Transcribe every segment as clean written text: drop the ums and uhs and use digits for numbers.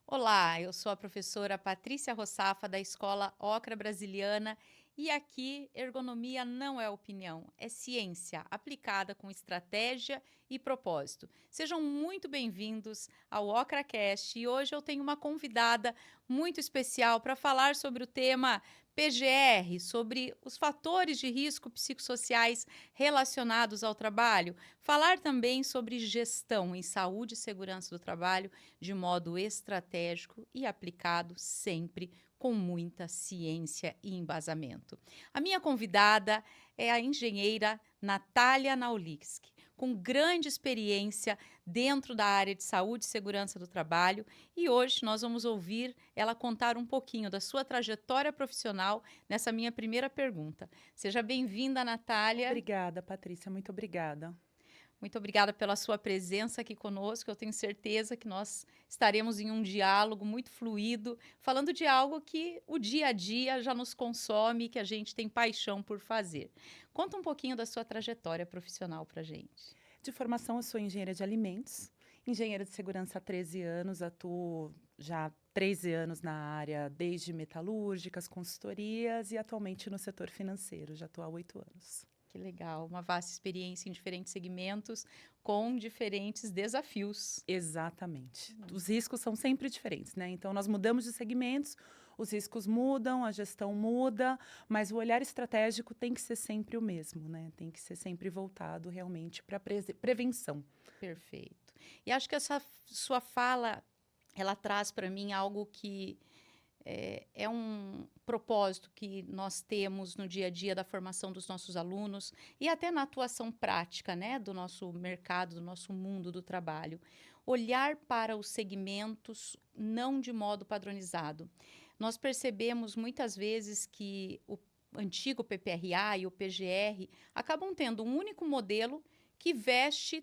Olá, eu sou a professora Patrícia Rossafa da Escola Ocra Brasiliana e aqui ergonomia não é opinião, é ciência aplicada com estratégia e propósito. Sejam muito bem-vindos ao OcraCast e hoje eu tenho uma convidada muito especial para falar sobre o tema PGR, sobre os fatores de risco psicossociais relacionados ao trabalho, falar também sobre gestão em saúde e segurança do trabalho de modo estratégico e aplicado sempre com muita ciência e embasamento. A minha convidada é a engenheira Natália Nauliski, com grande experiência dentro da área de saúde e segurança do trabalho, e hoje nós vamos ouvir ela contar um pouquinho da sua trajetória profissional nessa minha primeira pergunta. Seja bem-vinda, Natália. Obrigada, Patrícia, muito obrigada. Muito obrigada pela sua presença aqui conosco. Eu tenho certeza que nós estaremos em um diálogo muito fluido, falando de algo que o dia a dia já nos consome, que a gente tem paixão por fazer. Conta um pouquinho da sua trajetória profissional para a gente. De formação, eu sou engenheira de alimentos, engenheira de segurança há 13 anos, atuo já há 13 anos na área, desde metalúrgicas, consultorias e atualmente no setor financeiro, já estou há 8 anos. Que legal, uma vasta experiência em diferentes segmentos, com diferentes desafios. Exatamente. Os riscos são sempre diferentes, né? Então, nós mudamos de segmentos, os riscos mudam, a gestão muda, mas o olhar estratégico tem que ser sempre o mesmo, né? Tem que ser sempre voltado realmente para prevenção. Perfeito. E acho que essa sua fala, ela traz para mim algo que é um propósito que nós temos no dia a dia da formação dos nossos alunos e até na atuação prática, né, do nosso mercado, do nosso mundo do trabalho. Olhar para os segmentos não de modo padronizado. Nós percebemos muitas vezes que o antigo PPRA e o PGR acabam tendo um único modelo que veste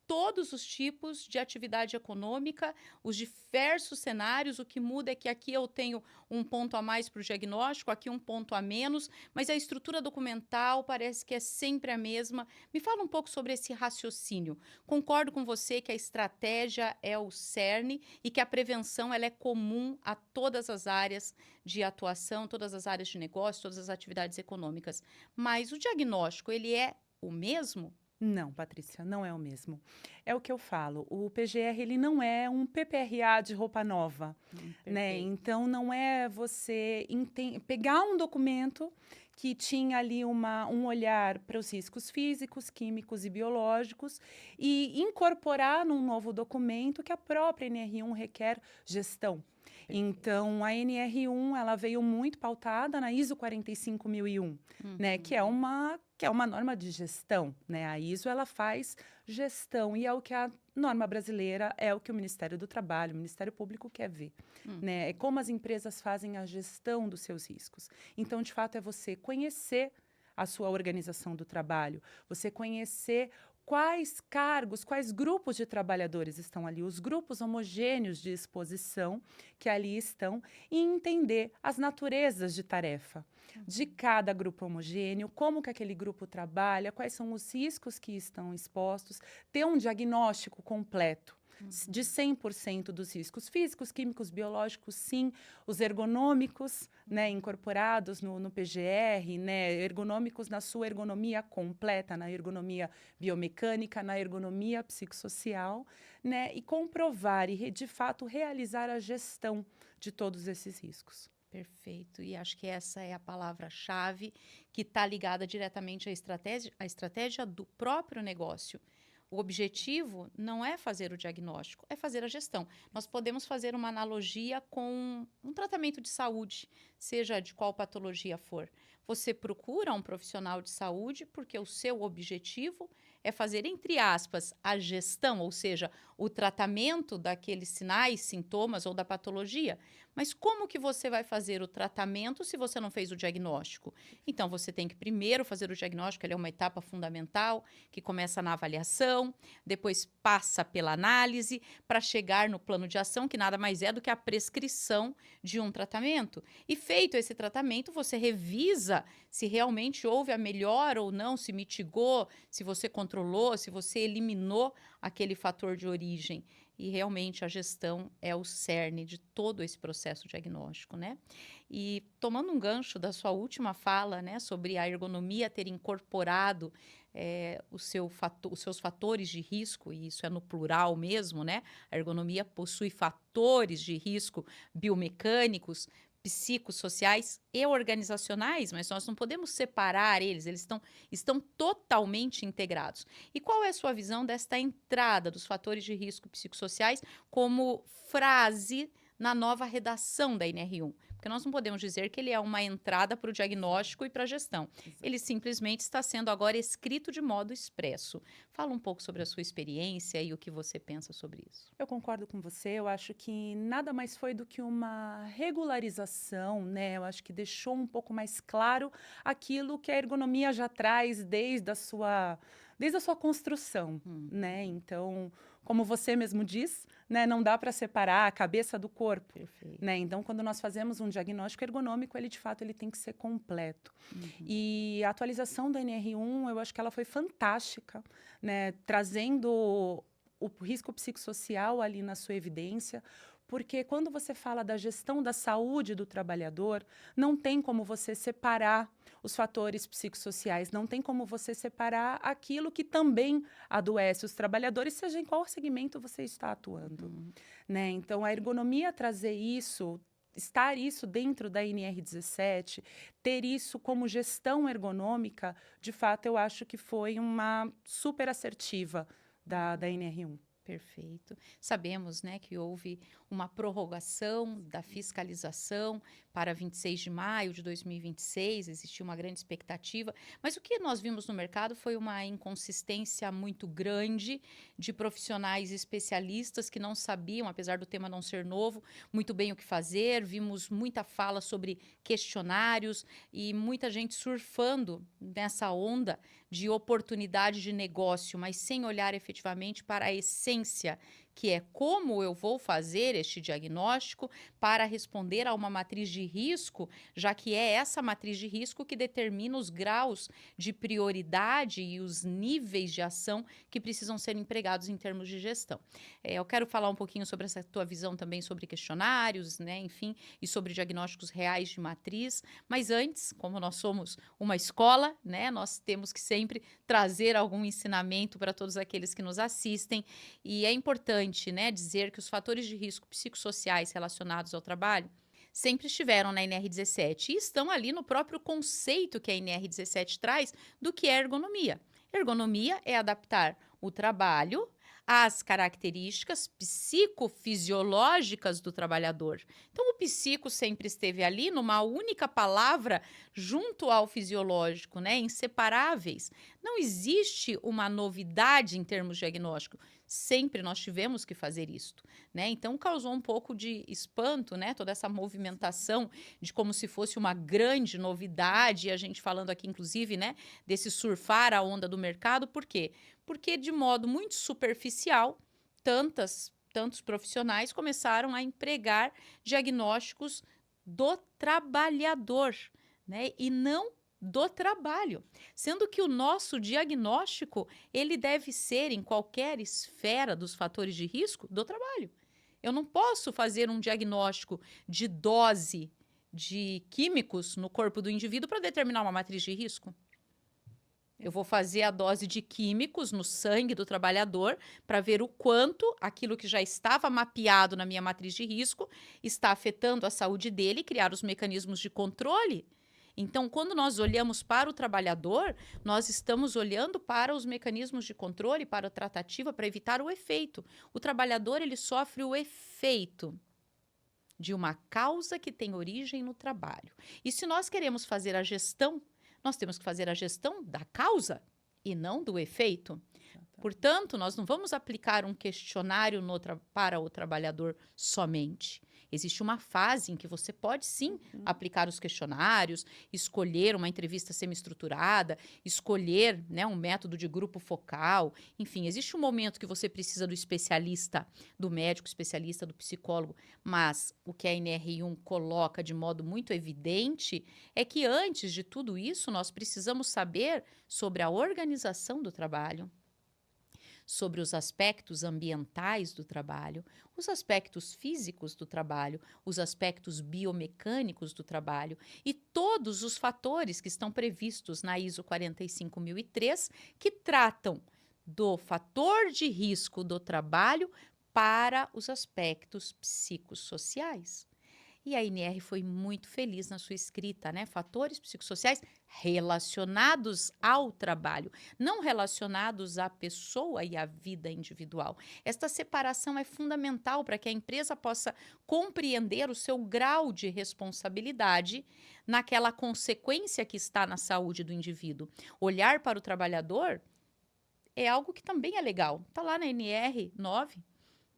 todos os tipos de atividade econômica, os diversos cenários. O que muda é que aqui eu tenho um ponto a mais para o diagnóstico, aqui um ponto a menos, mas a estrutura documental parece que é sempre a mesma. Me fala um pouco sobre esse raciocínio. Concordo com você que a estratégia é o cerne e que a prevenção ela é comum a todas as áreas de atuação, todas as áreas de negócio, todas as atividades econômicas. Mas o diagnóstico, ele é o mesmo? Não, Patrícia, não é o mesmo. É o que eu falo, o PGR ele não é um PPRA de roupa nova, né? Perfeito. Então não é você pegar um documento que tinha ali um olhar para os riscos físicos, químicos e biológicos e incorporar num novo documento que a própria NR1 requer gestão. Perfeito. Então, a NR1 ela veio muito pautada na ISO 45001, né, Uhum. que é uma norma de gestão, né? A ISO ela faz gestão e é o que a norma brasileira é o que o Ministério do Trabalho, o Ministério Público quer ver, né? É Uhum. como as empresas fazem a gestão dos seus riscos. Então, de fato, é você conhecer a sua organização do trabalho, você conhecer quais cargos, quais grupos de trabalhadores estão ali, os grupos homogêneos de exposição que ali estão, e entender as naturezas de tarefa de Uhum. cada grupo homogêneo, como que aquele grupo trabalha, quais são os riscos que estão expostos, ter um diagnóstico completo de Uhum. 100% dos riscos físicos, químicos, biológicos, sim, os ergonômicos, né, incorporados no PGR, né, ergonômicos na sua ergonomia completa, na ergonomia biomecânica, na ergonomia psicossocial, né, e comprovar e, de fato, realizar a gestão de todos esses riscos. Perfeito. E acho que essa é a palavra-chave que está ligada diretamente à estratégia do próprio negócio. O objetivo não é fazer o diagnóstico, é fazer a gestão. Nós podemos fazer uma analogia com um tratamento de saúde, seja de qual patologia for. Você procura um profissional de saúde porque o seu objetivo é fazer, entre aspas, a gestão, ou seja, o tratamento daqueles sinais, sintomas ou da patologia. Mas como que você vai fazer o tratamento se você não fez o diagnóstico? Então, você tem que primeiro fazer o diagnóstico, ele é uma etapa fundamental, que começa na avaliação, depois passa pela análise, para chegar no plano de ação, que nada mais é do que a prescrição de um tratamento. E feito esse tratamento, você revisa se realmente houve a melhora ou não, se mitigou, se você controlou, se você eliminou aquele fator de origem. E realmente a gestão é o cerne de todo esse processo diagnóstico, né? E tomando um gancho da sua última fala, né, sobre a ergonomia ter incorporado os seus fatores de risco, e isso é no plural mesmo, né? A ergonomia possui fatores de risco biomecânicos, psicossociais e organizacionais, mas nós não podemos separar eles estão totalmente integrados. E qual é a sua visão desta entrada dos fatores de risco psicossociais como frase na nova redação da NR1? Porque nós não podemos dizer que ele é uma entrada para o diagnóstico e para a gestão. Ele simplesmente está sendo agora escrito de modo expresso. Fala um pouco sobre a sua experiência e o que você pensa sobre isso. Eu concordo com você, eu acho que nada mais foi do que uma regularização, né? Eu acho que deixou um pouco mais claro aquilo que a ergonomia já traz desde a sua construção, né? Então, como você mesmo diz, né, não dá para separar a cabeça do corpo, Perfeito. né? Então, quando nós fazemos um diagnóstico ergonômico, ele de fato ele tem que ser completo. E a atualização da NR1, eu acho que ela foi fantástica, né? Trazendo o risco psicossocial ali na sua evidência, porque quando você fala da gestão da saúde do trabalhador, não tem como você separar os fatores psicossociais, não tem como você separar aquilo que também adoece os trabalhadores, seja em qual segmento você está atuando, né? Então, a ergonomia trazer isso, estar isso dentro da NR17, ter isso como gestão ergonômica, de fato, eu acho que foi uma super assertiva da NR1. Perfeito. Sabemos, né, que houve uma prorrogação da fiscalização para 26 de maio de 2026, existiu uma grande expectativa, mas o que nós vimos no mercado foi uma inconsistência muito grande de profissionais especialistas que não sabiam, apesar do tema não ser novo, muito bem o que fazer. Vimos muita fala sobre questionários e muita gente surfando nessa onda de oportunidade de negócio, mas sem olhar efetivamente para a essência, que é como eu vou fazer este diagnóstico para responder a uma matriz de risco, já que é essa matriz de risco que determina os graus de prioridade e os níveis de ação que precisam ser empregados em termos de gestão. Eu quero falar um pouquinho sobre essa tua visão também sobre questionários, né, enfim, e sobre diagnósticos reais de matriz, mas antes, como nós somos uma escola, né, nós temos que sempre trazer algum ensinamento para todos aqueles que nos assistem, e é importante, né, dizer que os fatores de risco psicossociais relacionados ao trabalho sempre estiveram na NR17 e estão ali no próprio conceito que a NR17 traz do que é ergonomia. Ergonomia é adaptar o trabalho às características psicofisiológicas do trabalhador. Então, o psico sempre esteve ali numa única palavra junto ao fisiológico, né? Inseparáveis. Não existe uma novidade em termos diagnósticos. Sempre nós tivemos que fazer isto, né? Então, causou um pouco de espanto, né? Toda essa movimentação de como se fosse uma grande novidade, e a gente falando aqui, inclusive, né? Desse surfar a onda do mercado. Por quê? Porque, de modo muito superficial, tantos profissionais começaram a empregar diagnósticos do trabalhador, né? E não do trabalho, sendo que o nosso diagnóstico ele deve ser em qualquer esfera dos fatores de risco do trabalho. Eu não posso fazer um diagnóstico de dose de químicos no corpo do indivíduo para determinar uma matriz de risco. Eu vou fazer a dose de químicos no sangue do trabalhador para ver o quanto aquilo que já estava mapeado na minha matriz de risco está afetando a saúde dele e criar os mecanismos de controle. Então, quando nós olhamos para o trabalhador, nós estamos olhando para os mecanismos de controle, para a tratativa, para evitar o efeito. O trabalhador, ele sofre o efeito de uma causa que tem origem no trabalho. E se nós queremos fazer a gestão, nós temos que fazer a gestão da causa e não do efeito. Portanto, nós não vamos aplicar um questionário para o trabalhador somente. Existe uma fase em que você pode sim aplicar os questionários, escolher uma entrevista semi-estruturada, escolher, né, um método de grupo focal. Enfim, existe um momento que você precisa do especialista, do médico especialista, do psicólogo. Mas o que a NR1 coloca de modo muito evidente é que antes de tudo isso, nós precisamos saber sobre a organização do trabalho, sobre os aspectos ambientais do trabalho, os aspectos físicos do trabalho, os aspectos biomecânicos do trabalho e todos os fatores que estão previstos na ISO 45003, que tratam do fator de risco do trabalho para os aspectos psicossociais. E a NR foi muito feliz na sua escrita, né? Fatores psicossociais relacionados ao trabalho, não relacionados à pessoa e à vida individual. Esta separação é fundamental para que a empresa possa compreender o seu grau de responsabilidade naquela consequência que está na saúde do indivíduo. Olhar para o trabalhador é algo que também é legal. Está lá na NR 9.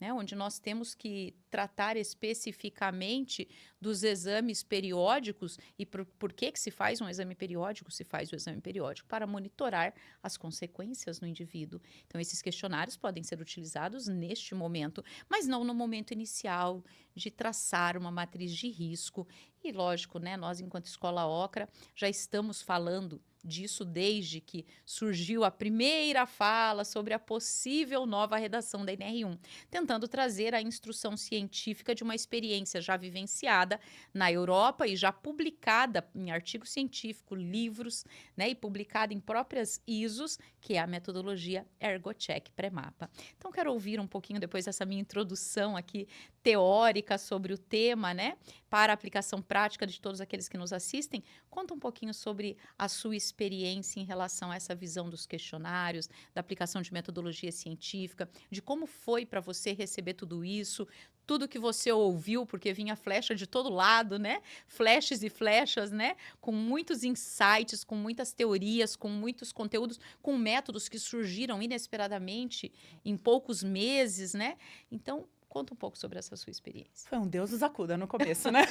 Né, onde nós temos que tratar especificamente dos exames periódicos e por que se faz um exame periódico? Se faz o exame periódico para monitorar as consequências no indivíduo. Então, esses questionários podem ser utilizados neste momento, mas não no momento inicial de traçar uma matriz de risco. E, lógico, né, nós, enquanto Escola Ocra, já estamos falando disso desde que surgiu a primeira fala sobre a possível nova redação da NR1, tentando trazer a instrução científica de uma experiência já vivenciada na Europa e já publicada em artigo científico, livros, né, e publicada em próprias ISOs, que é a metodologia ErgoCheck pré-mapa. Então, quero ouvir um pouquinho depois dessa minha introdução aqui teórica sobre o tema, né, para a aplicação prática de todos aqueles que nos assistem. Conta um pouquinho sobre a sua experiência em relação a essa visão dos questionários, da aplicação de metodologia científica, de como foi para você receber tudo isso, tudo que você ouviu, porque vinha flecha de todo lado, né? Flashes e flechas, né? Com muitos insights, com muitas teorias, com muitos conteúdos, com métodos que surgiram inesperadamente em poucos meses, né? Então, conta um pouco sobre essa sua experiência. Foi um Deus nos acuda no começo, né?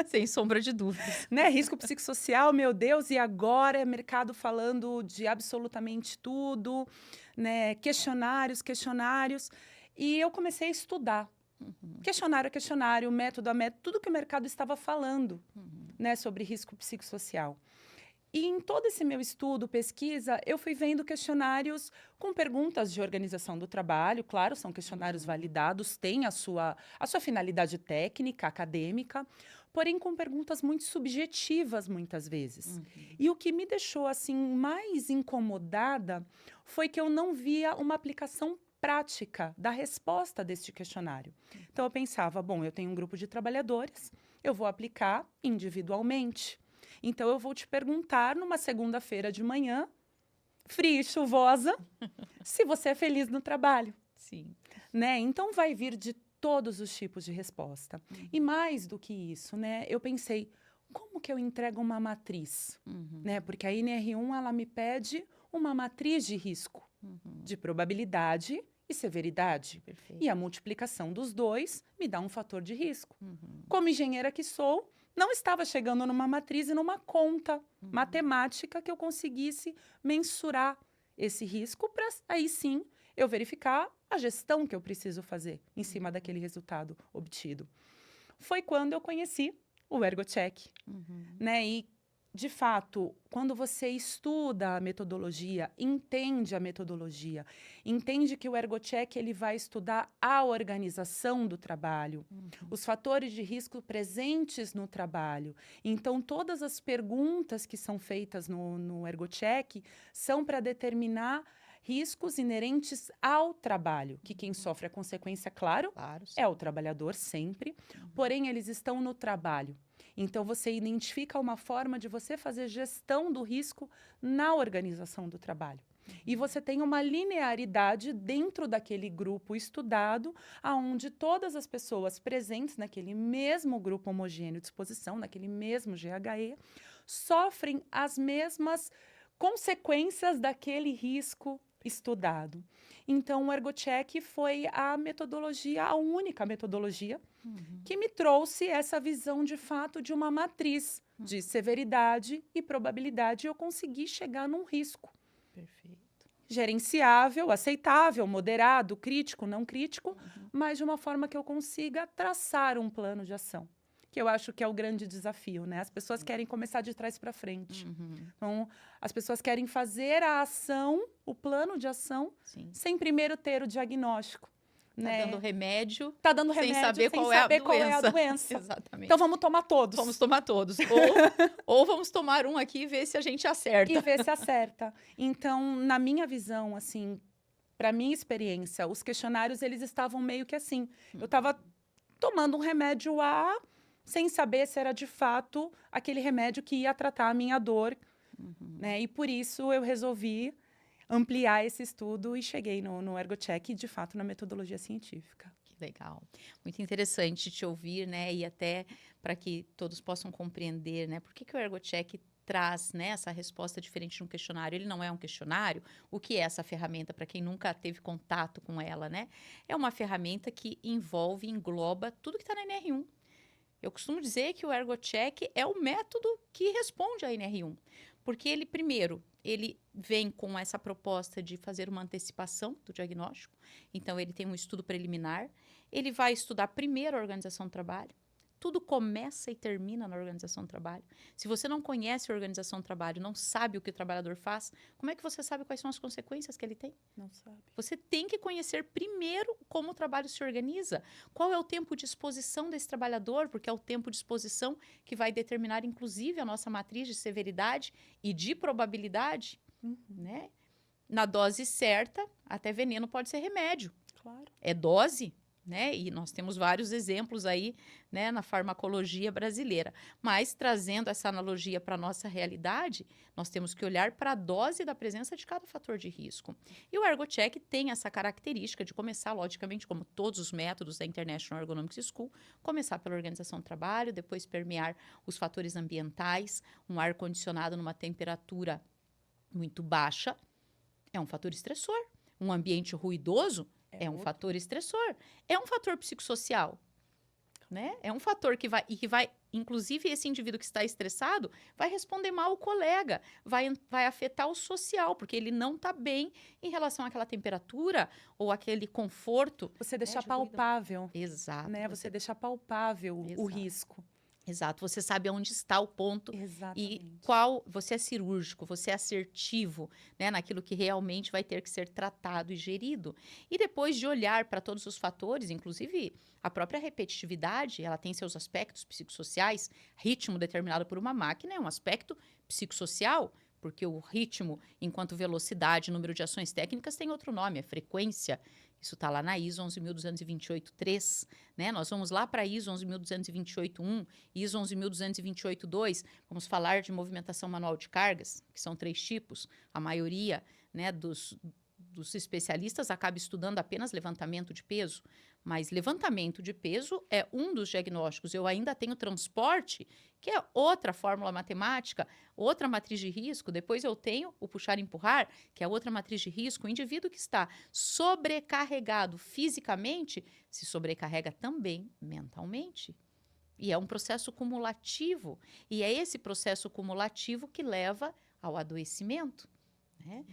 Sem sombra de dúvidas. Né? Risco psicossocial, meu Deus, e agora é mercado falando de absolutamente tudo, né? Questionários. E eu comecei a estudar. Questionário a questionário, método a método, tudo que o mercado estava falando, né, sobre risco psicossocial. E em todo esse meu estudo, pesquisa, eu fui vendo questionários com perguntas de organização do trabalho. Claro, são questionários validados, têm a sua finalidade técnica, acadêmica, porém com perguntas muito subjetivas, muitas vezes. E o que me deixou assim mais incomodada foi que eu não via uma aplicação prática da resposta deste questionário. Então, eu pensava, bom, eu tenho um grupo de trabalhadores, eu vou aplicar individualmente. Então, eu vou te perguntar numa segunda-feira de manhã, fria e chuvosa, se você é feliz no trabalho. Sim. Né? Então, vai vir de todos os tipos de resposta. E mais do que isso, né? Eu pensei, como que eu entrego uma matriz? Né? Porque a NR1, ela me pede uma matriz de risco, de probabilidade e severidade. Perfeito. E a multiplicação dos dois me dá um fator de risco. Como engenheira que sou, não estava chegando numa matriz e numa conta matemática que eu conseguisse mensurar esse risco para aí sim eu verificar a gestão que eu preciso fazer em cima daquele resultado obtido. Foi quando eu conheci o ErgoCheck, né? E de fato, quando você estuda a metodologia, entende a metodologia, entende que o ErgoCheck ele vai estudar a organização do trabalho, os fatores de risco presentes no trabalho. Então, todas as perguntas que são feitas no ErgoCheck são para determinar riscos inerentes ao trabalho, que quem sofre a consequência, claro, é o trabalhador sempre, porém eles estão no trabalho. Então, você identifica uma forma de você fazer gestão do risco na organização do trabalho. E você tem uma linearidade dentro daquele grupo estudado, aonde todas as pessoas presentes naquele mesmo grupo homogêneo de exposição, naquele mesmo GHE, sofrem as mesmas consequências daquele risco estudado. Então, o ErgoCheck foi a metodologia, a única metodologia que me trouxe essa visão, de fato, de uma matriz de severidade e probabilidade. E eu consegui chegar num risco. Perfeito. Gerenciável, aceitável, moderado, crítico, não crítico, mas de uma forma que eu consiga traçar um plano de ação. que eu acho que é o grande desafio, né? As pessoas querem começar de trás para frente. Então, as pessoas querem fazer a ação, o plano de ação, Sim. sem primeiro ter o diagnóstico. Tá né? dando remédio, Tá dando sem remédio saber sem qual saber é qual é a doença. Exatamente. Então, vamos tomar todos. Vamos tomar todos. Ou vamos tomar um aqui e ver se a gente acerta. E ver se acerta. Então, na minha visão, assim, para minha experiência, os questionários, eles estavam meio que assim. Eu estava tomando um remédio A, sem saber se era de fato aquele remédio que ia tratar a minha dor. Né? E por isso eu resolvi ampliar esse estudo e cheguei no ErgoCheck, de fato, na metodologia científica. Que legal. Muito interessante te ouvir, né? E até para que todos possam compreender, né? Por que o ErgoCheck traz, né, essa resposta diferente de um questionário? Ele não é um questionário. O que é essa ferramenta, para quem nunca teve contato com ela, né? É uma ferramenta que envolve, engloba tudo que está na NR1. Eu costumo dizer que o ErgoCheck é o método que responde à NR1. Porque ele, primeiro, ele vem com essa proposta de fazer uma antecipação do diagnóstico. Então, ele tem um estudo preliminar. Ele vai estudar primeiro a organização do trabalho. Tudo começa e termina na organização do trabalho. Se você não conhece a organização do trabalho, não sabe o que o trabalhador faz, como é que você sabe quais são as consequências que ele tem? Não sabe. Você tem que conhecer primeiro como o trabalho se organiza. Qual é o tempo de exposição desse trabalhador, porque é o tempo de exposição que vai determinar, inclusive, a nossa matriz de severidade e de probabilidade, né? Na dose certa, até veneno pode ser remédio. Claro. É dose, né? E nós temos vários exemplos aí, né, na farmacologia brasileira. Mas, trazendo essa analogia para a nossa realidade, nós temos que olhar para a dose da presença de cada fator de risco. E o ErgoCheck tem essa característica de começar, logicamente, como todos os métodos da International Ergonomics School, começar pela organização do trabalho, depois permear os fatores ambientais, um ar-condicionado numa temperatura muito baixa, é um fator estressor. Um ambiente ruidoso é um fator estressor. É um fator psicossocial, né? É um fator que vai, inclusive esse indivíduo que está estressado, vai responder mal ao colega, vai afetar o social, porque ele não está bem em relação àquela temperatura ou aquele conforto. Você deixa de palpável. Exato. Né? Você deixa palpável o risco. Exato, você sabe onde está o ponto. Exatamente. E qual você é cirúrgico, você é assertivo, né, naquilo que realmente vai ter que ser tratado e gerido. E depois de olhar para todos os fatores, inclusive a própria repetitividade, ela tem seus aspectos psicossociais, ritmo determinado por uma máquina é um aspecto psicossocial, porque o ritmo, enquanto velocidade, número de ações técnicas, tem outro nome, é frequência. Isso está lá na ISO 11.228.3, né? Nós vamos lá para a ISO 11.228.1, ISO 11.228.2, vamos falar de movimentação manual de cargas, que são 3 tipos. A maioria, né, dos especialistas acaba estudando apenas levantamento de peso, mas levantamento de peso é um dos diagnósticos. Eu ainda tenho transporte, que é outra fórmula matemática, outra matriz de risco. Depois eu tenho o puxar e empurrar, que é outra matriz de risco. O indivíduo que está sobrecarregado fisicamente se sobrecarrega também mentalmente. E é um processo cumulativo. E é esse processo cumulativo que leva ao adoecimento, né?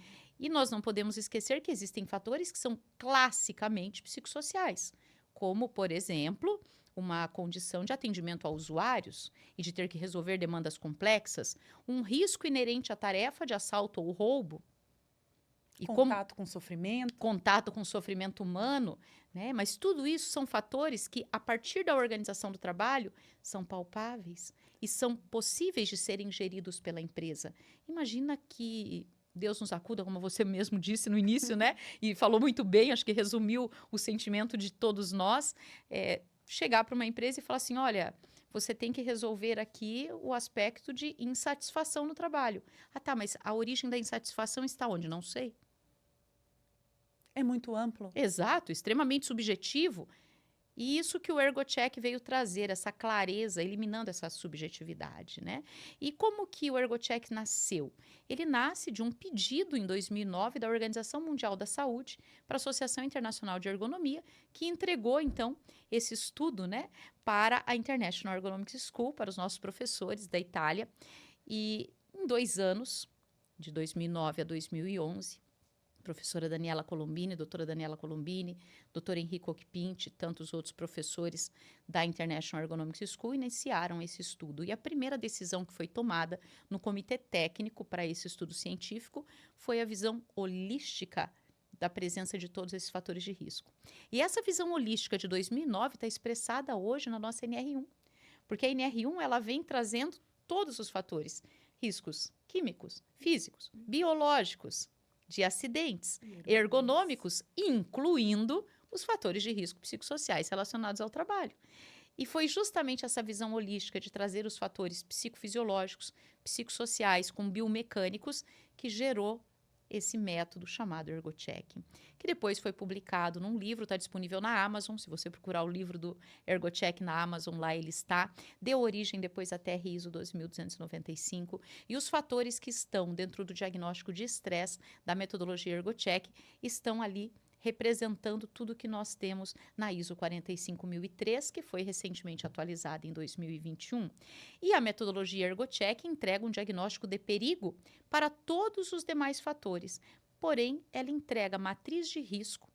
E nós não podemos esquecer que existem fatores que são classicamente psicossociais, como, por exemplo, uma condição de atendimento a usuários e de ter que resolver demandas complexas, um risco inerente à tarefa de assalto ou roubo. E contato com sofrimento. Contato com sofrimento humano, né? Mas tudo isso são fatores que, a partir da organização do trabalho, são palpáveis e são possíveis de serem geridos pela empresa. Imagina que Deus nos acuda, como você mesmo disse no início, né? E falou muito bem, acho que resumiu o sentimento de todos nós. Chegar para uma empresa e falar assim, olha, você tem que resolver aqui o aspecto de insatisfação no trabalho. Ah, tá, mas a origem da insatisfação está onde? Não sei. É muito amplo. Exato, extremamente subjetivo. E isso que o ErgoCheck veio trazer, essa clareza, eliminando essa subjetividade, né? E como que o ErgoCheck nasceu? Ele nasce de um pedido em 2009 da Organização Mundial da Saúde para a Associação Internacional de Ergonomia, que entregou, então, esse estudo, né, para a International Ergonomics School, para os nossos professores da Itália. E em 2 anos, de 2009 a 2011, professora Daniela Colombini, doutora Daniela Colombini, doutor Henrico Occhipinti, tantos outros professores da International Ergonomics School iniciaram esse estudo. E a primeira decisão que foi tomada no comitê técnico para esse estudo científico foi a visão holística da presença de todos esses fatores de risco. E essa visão holística de 2009 está expressada hoje na nossa NR1, porque a NR1 ela vem trazendo todos os fatores, riscos químicos, físicos, biológicos, de acidentes, ergonômicos, incluindo os fatores de risco psicossociais relacionados ao trabalho. E foi justamente essa visão holística de trazer os fatores psicofisiológicos, psicossociais com biomecânicos que gerou esse método chamado ErgoCheck, que depois foi publicado num livro, está disponível na Amazon, se você procurar o livro do ErgoCheck na Amazon, lá ele está, deu origem depois à TR ISO 2295, e os fatores que estão dentro do diagnóstico de estresse da metodologia ErgoCheck estão ali representando tudo que nós temos na ISO 45003, que foi recentemente atualizada em 2021. E a metodologia ErgoCheck entrega um diagnóstico de perigo para todos os demais fatores, porém, ela entrega matriz de risco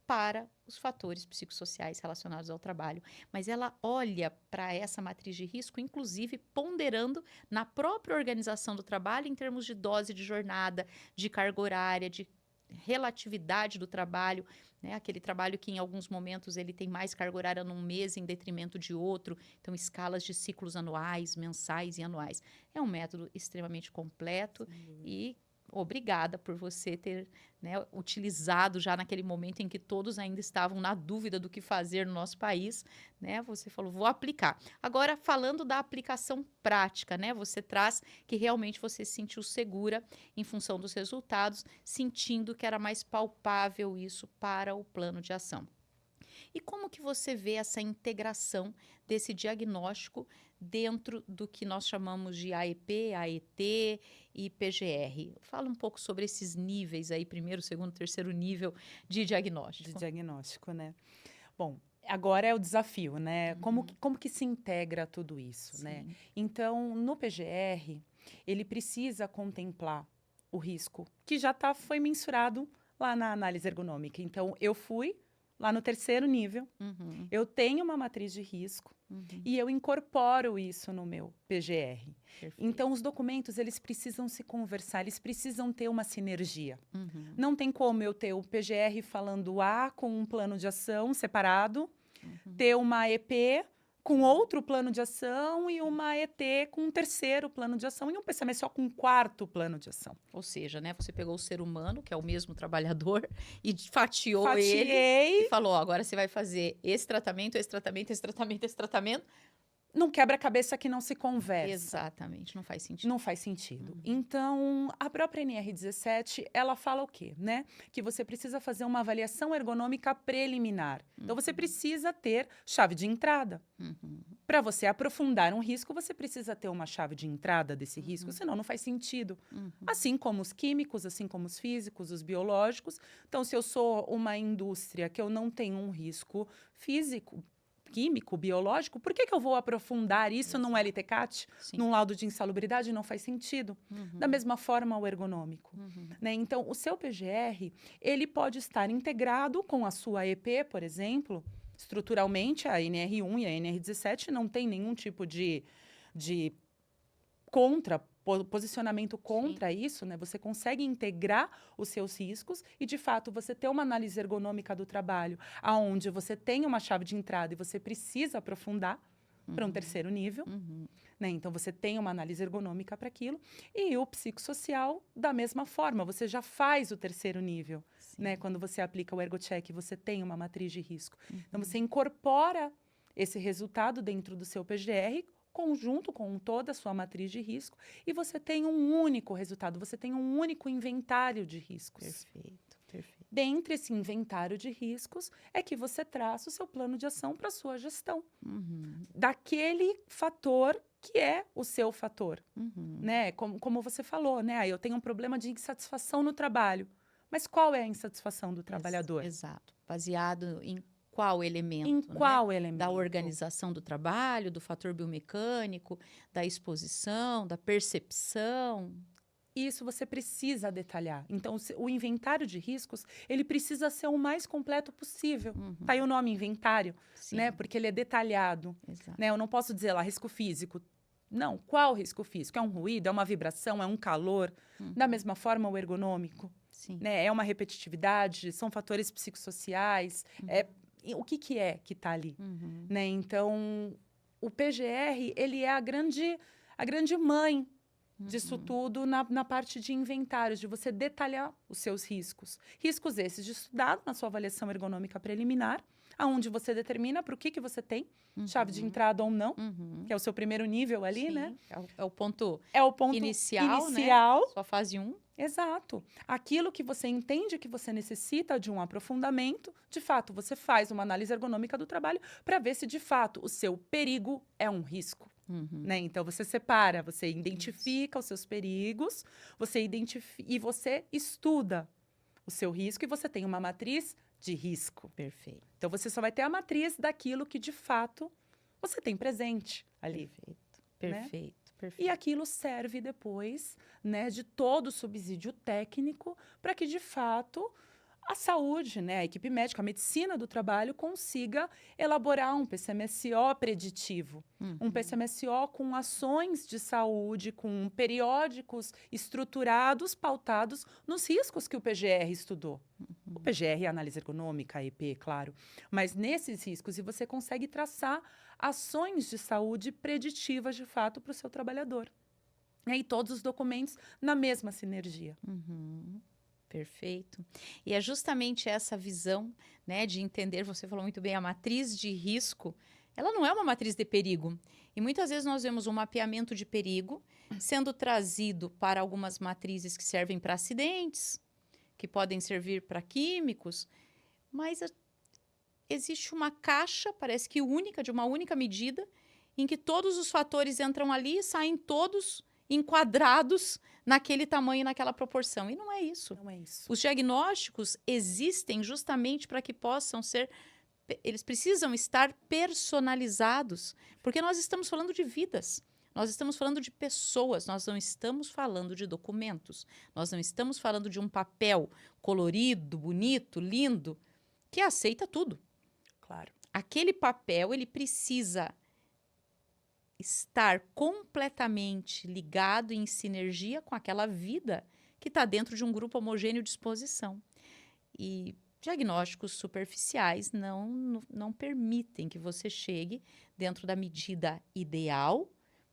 para os fatores psicossociais relacionados ao trabalho. Mas ela olha para essa matriz de risco, inclusive ponderando na própria organização do trabalho em termos de dose de jornada, de carga horária, de relatividade do trabalho, né? Aquele trabalho que em alguns momentos ele tem mais carga horária num mês em detrimento de outro, então escalas de ciclos anuais, mensais e anuais. É um método extremamente completo e obrigada por você ter, né, utilizado já naquele momento em que todos ainda estavam na dúvida do que fazer no nosso país, né? Você falou, vou aplicar. Agora, falando da aplicação prática, né? Você traz que realmente você se sentiu segura em função dos resultados, sentindo que era mais palpável isso para o plano de ação. E como que você vê essa integração desse diagnóstico dentro do que nós chamamos de AEP, AET e PGR? Fala um pouco sobre esses níveis aí, primeiro, segundo, terceiro nível de diagnóstico. De diagnóstico, né? Bom, agora é o desafio, né? Como que se integra tudo isso, né? Então, no PGR, ele precisa contemplar o risco que já foi mensurado lá na análise ergonômica. Então, eu fui lá no terceiro nível, eu tenho uma matriz de risco e eu incorporo isso no meu PGR. Perfeito. Então, os documentos, eles precisam se conversar, eles precisam ter uma sinergia. Não tem como eu ter o PGR falando A com um plano de ação separado, ter uma EP com outro plano de ação e uma ET com um terceiro plano de ação e um PCM só com um quarto plano de ação. Ou seja, né, você pegou o ser humano, que é o mesmo trabalhador, e fatiou ele e falou, ó, agora você vai fazer esse tratamento, esse tratamento, esse tratamento, esse tratamento. Num quebra-cabeça que não se conversa. Exatamente, não faz sentido. Não faz sentido. Então, a própria NR17, ela fala o quê, né? Que você precisa fazer uma avaliação ergonômica preliminar. Então, você precisa ter chave de entrada. Para você aprofundar um risco, você precisa ter uma chave de entrada desse risco, senão não faz sentido. Assim como os químicos, assim como os físicos, os biológicos. Então, se eu sou uma indústria que eu não tenho um risco físico, químico, biológico, por que eu vou aprofundar isso num LTCAT, num laudo de insalubridade? Não faz sentido. Da mesma forma, o ergonômico. Né? Então, o seu PGR, ele pode estar integrado com a sua EP, por exemplo. Estruturalmente, a NR1 e a NR17 não tem nenhum tipo de posicionamento contra isso, né? Você consegue integrar os seus riscos e, de fato, você ter uma análise ergonômica do trabalho, aonde você tem uma chave de entrada e você precisa aprofundar para um terceiro nível, né? Então, você tem uma análise ergonômica para aquilo. E o psicossocial, da mesma forma, você já faz o terceiro nível, né? Quando você aplica o ErgoCheck, você tem uma matriz de risco. Então, você incorpora esse resultado dentro do seu PGR, conjunto com toda a sua matriz de risco, e você tem um único resultado, você tem um único inventário de riscos. Perfeito, perfeito. Dentre esse inventário de riscos é que você traça o seu plano de ação para a sua gestão. Daquele fator que é o seu fator. Né? Como você falou, né? Eu tenho um problema de insatisfação no trabalho. Mas qual é a insatisfação do trabalhador? Exato. Baseado em qual elemento? Em qual elemento? Da organização do trabalho, do fator biomecânico, da exposição, da percepção. isso você precisa detalhar. Então, o inventário de riscos, ele precisa ser o mais completo possível. Tá aí o nome inventário, né? Porque ele é detalhado. Exato. Né? Eu não posso dizer lá risco físico. Não, qual risco físico? É um ruído, é uma vibração, é um calor? Da mesma forma, o ergonômico. Sim. Né? É uma repetitividade, são fatores psicossociais. O que é que está ali? Né? Então, o PGR, ele é a grande mãe disso tudo na parte de inventários, de você detalhar os seus riscos. Riscos esses de estudado na sua avaliação ergonômica preliminar, aonde você determina para o que você tem, chave de entrada ou não, que é o seu primeiro nível ali, Sim. né? É o ponto inicial. né? Sua fase 1. Exato. Aquilo que você entende que você necessita de um aprofundamento, de fato, você faz uma análise ergonômica do trabalho para ver se, de fato, o seu perigo é um risco. Né? Então, você separa, você identifica os seus perigos, e você estuda o seu risco e você tem uma matriz de risco. Perfeito. Então, você só vai ter a matriz daquilo que, de fato, você tem presente ali. Perfeito. E aquilo serve depois, né, de todo o subsídio técnico para que, de fato, a saúde, né, a equipe médica, a medicina do trabalho consiga elaborar um PCMSO preditivo. Um PCMSO com ações de saúde, com periódicos estruturados, pautados nos riscos que o PGR estudou. O PGR é análise ergonômica, a EP, claro. Mas nesses riscos, e você consegue traçar ações de saúde preditivas, de fato, para o seu trabalhador. E todos os documentos na mesma sinergia. Perfeito. E é justamente essa visão, né, de entender, você falou muito bem, a matriz de risco, ela não é uma matriz de perigo. E muitas vezes nós vemos um mapeamento de perigo sendo trazido para algumas matrizes que servem para acidentes, que podem servir para químicos, mas existe uma caixa, parece que única, de uma única medida, em que todos os fatores entram ali e saem todos enquadrados naquele tamanho, naquela proporção. E não é isso. Não é isso. Os diagnósticos existem justamente para que possam ser... Eles precisam estar personalizados, porque nós estamos falando de vidas. Nós estamos falando de pessoas, nós não estamos falando de documentos. Nós não estamos falando de um papel colorido, bonito, lindo, que aceita tudo. Claro. Aquele papel, ele precisa estar completamente ligado em sinergia com aquela vida que está dentro de um grupo homogêneo de exposição. E diagnósticos superficiais não permitem que você chegue dentro da medida ideal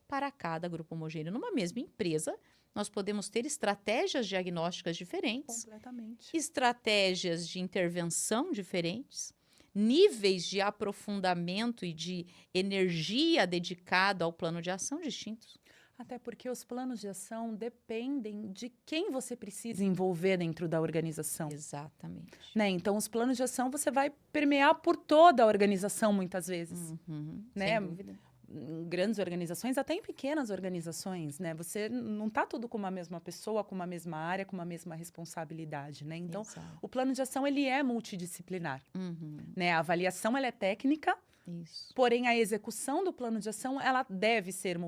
para cada grupo homogêneo. Numa mesma empresa, nós podemos ter estratégias diagnósticas diferentes, completamente, estratégias de intervenção diferentes, níveis de aprofundamento e de energia dedicada ao plano de ação distintos. Até porque os planos de ação dependem de quem você precisa envolver dentro da organização. Exatamente. Né? Então, os planos de ação você vai permear por toda a organização, muitas vezes. Né? Sem dúvida. Em grandes organizações, até em pequenas organizações, né? Você não está tudo com uma mesma pessoa, com uma mesma área, com uma mesma responsabilidade, né? Então, o plano de ação, ele é multidisciplinar, né? A avaliação, ela é técnica, porém, a execução do plano de ação, ela deve ser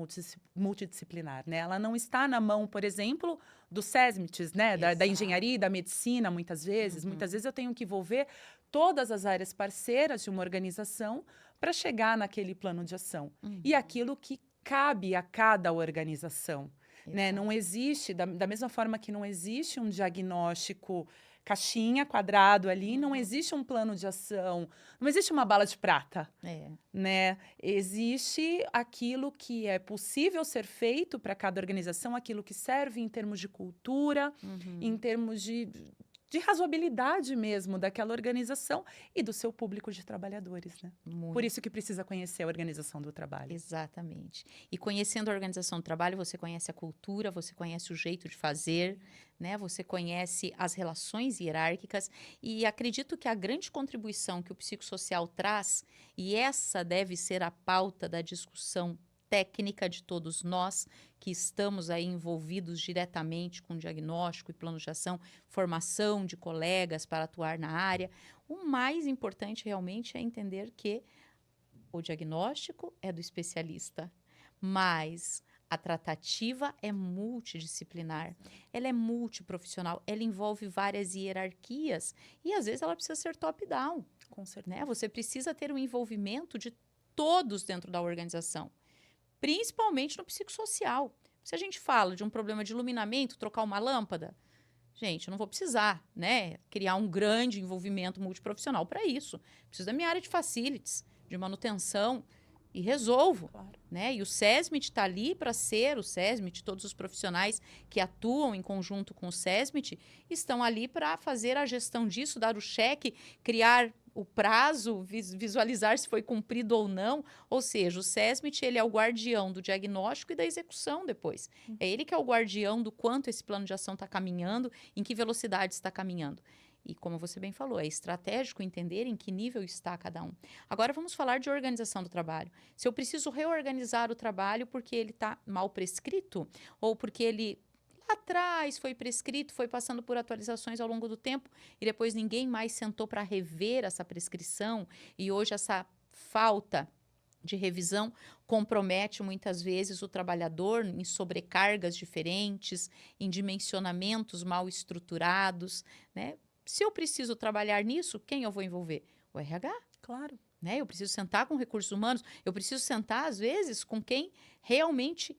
multidisciplinar, né? Ela não está na mão, por exemplo, do SESMITs, né? Da engenharia e da medicina, muitas vezes. Muitas vezes eu tenho que envolver todas as áreas parceiras de uma organização para chegar naquele plano de ação. E aquilo que cabe a cada organização. Né? Não existe, da mesma forma que não existe um diagnóstico caixinha, quadrado ali, não existe um plano de ação, não existe uma bala de prata. Né? Existe aquilo que é possível ser feito para cada organização, aquilo que serve em termos de cultura, em termos de razoabilidade mesmo daquela organização e do seu público de trabalhadores, né? Por isso que precisa conhecer a organização do trabalho. Exatamente. E conhecendo a organização do trabalho, você conhece a cultura, você conhece o jeito de fazer, né? Você conhece as relações hierárquicas e acredito que a grande contribuição que o psicossocial traz, e essa deve ser a pauta da discussão técnica de todos nós que estamos aí envolvidos diretamente com diagnóstico e plano de ação, formação de colegas para atuar na área. O mais importante realmente é entender que o diagnóstico é do especialista, mas A tratativa é multidisciplinar, ela é multiprofissional, ela envolve várias hierarquias e às vezes ela precisa ser top-down, Com certeza. né? Você precisa ter um envolvimento de todos dentro da organização, principalmente no psicossocial. Se a gente fala de um problema de iluminamento, trocar uma lâmpada, gente, eu não vou precisar, né, criar um grande envolvimento multiprofissional para isso. Preciso da minha área de facilities, de manutenção e resolvo, Claro. né? E o SESMIT está ali para ser o SESMIT, todos os profissionais que atuam em conjunto com o SESMIT estão ali para fazer a gestão disso, dar o cheque, criar o prazo, visualizar se foi cumprido ou não. Ou seja, o SESMIT ele é o guardião do diagnóstico e da execução depois. É ele que é o guardião do quanto esse plano de ação está caminhando, em que velocidade está caminhando. E como você bem falou, é estratégico entender em que nível está cada um. Agora vamos falar de organização do trabalho. Se eu preciso reorganizar o trabalho porque ele está mal prescrito ou porque ele lá atrás foi prescrito, foi passando por atualizações ao longo do tempo e depois ninguém mais sentou para rever essa prescrição e hoje essa falta de revisão compromete muitas vezes o trabalhador em sobrecargas diferentes, em dimensionamentos mal estruturados, né? Se eu preciso trabalhar nisso, quem eu vou envolver? O RH. Claro. Né? Eu preciso sentar com recursos humanos, eu preciso sentar, às vezes, com quem realmente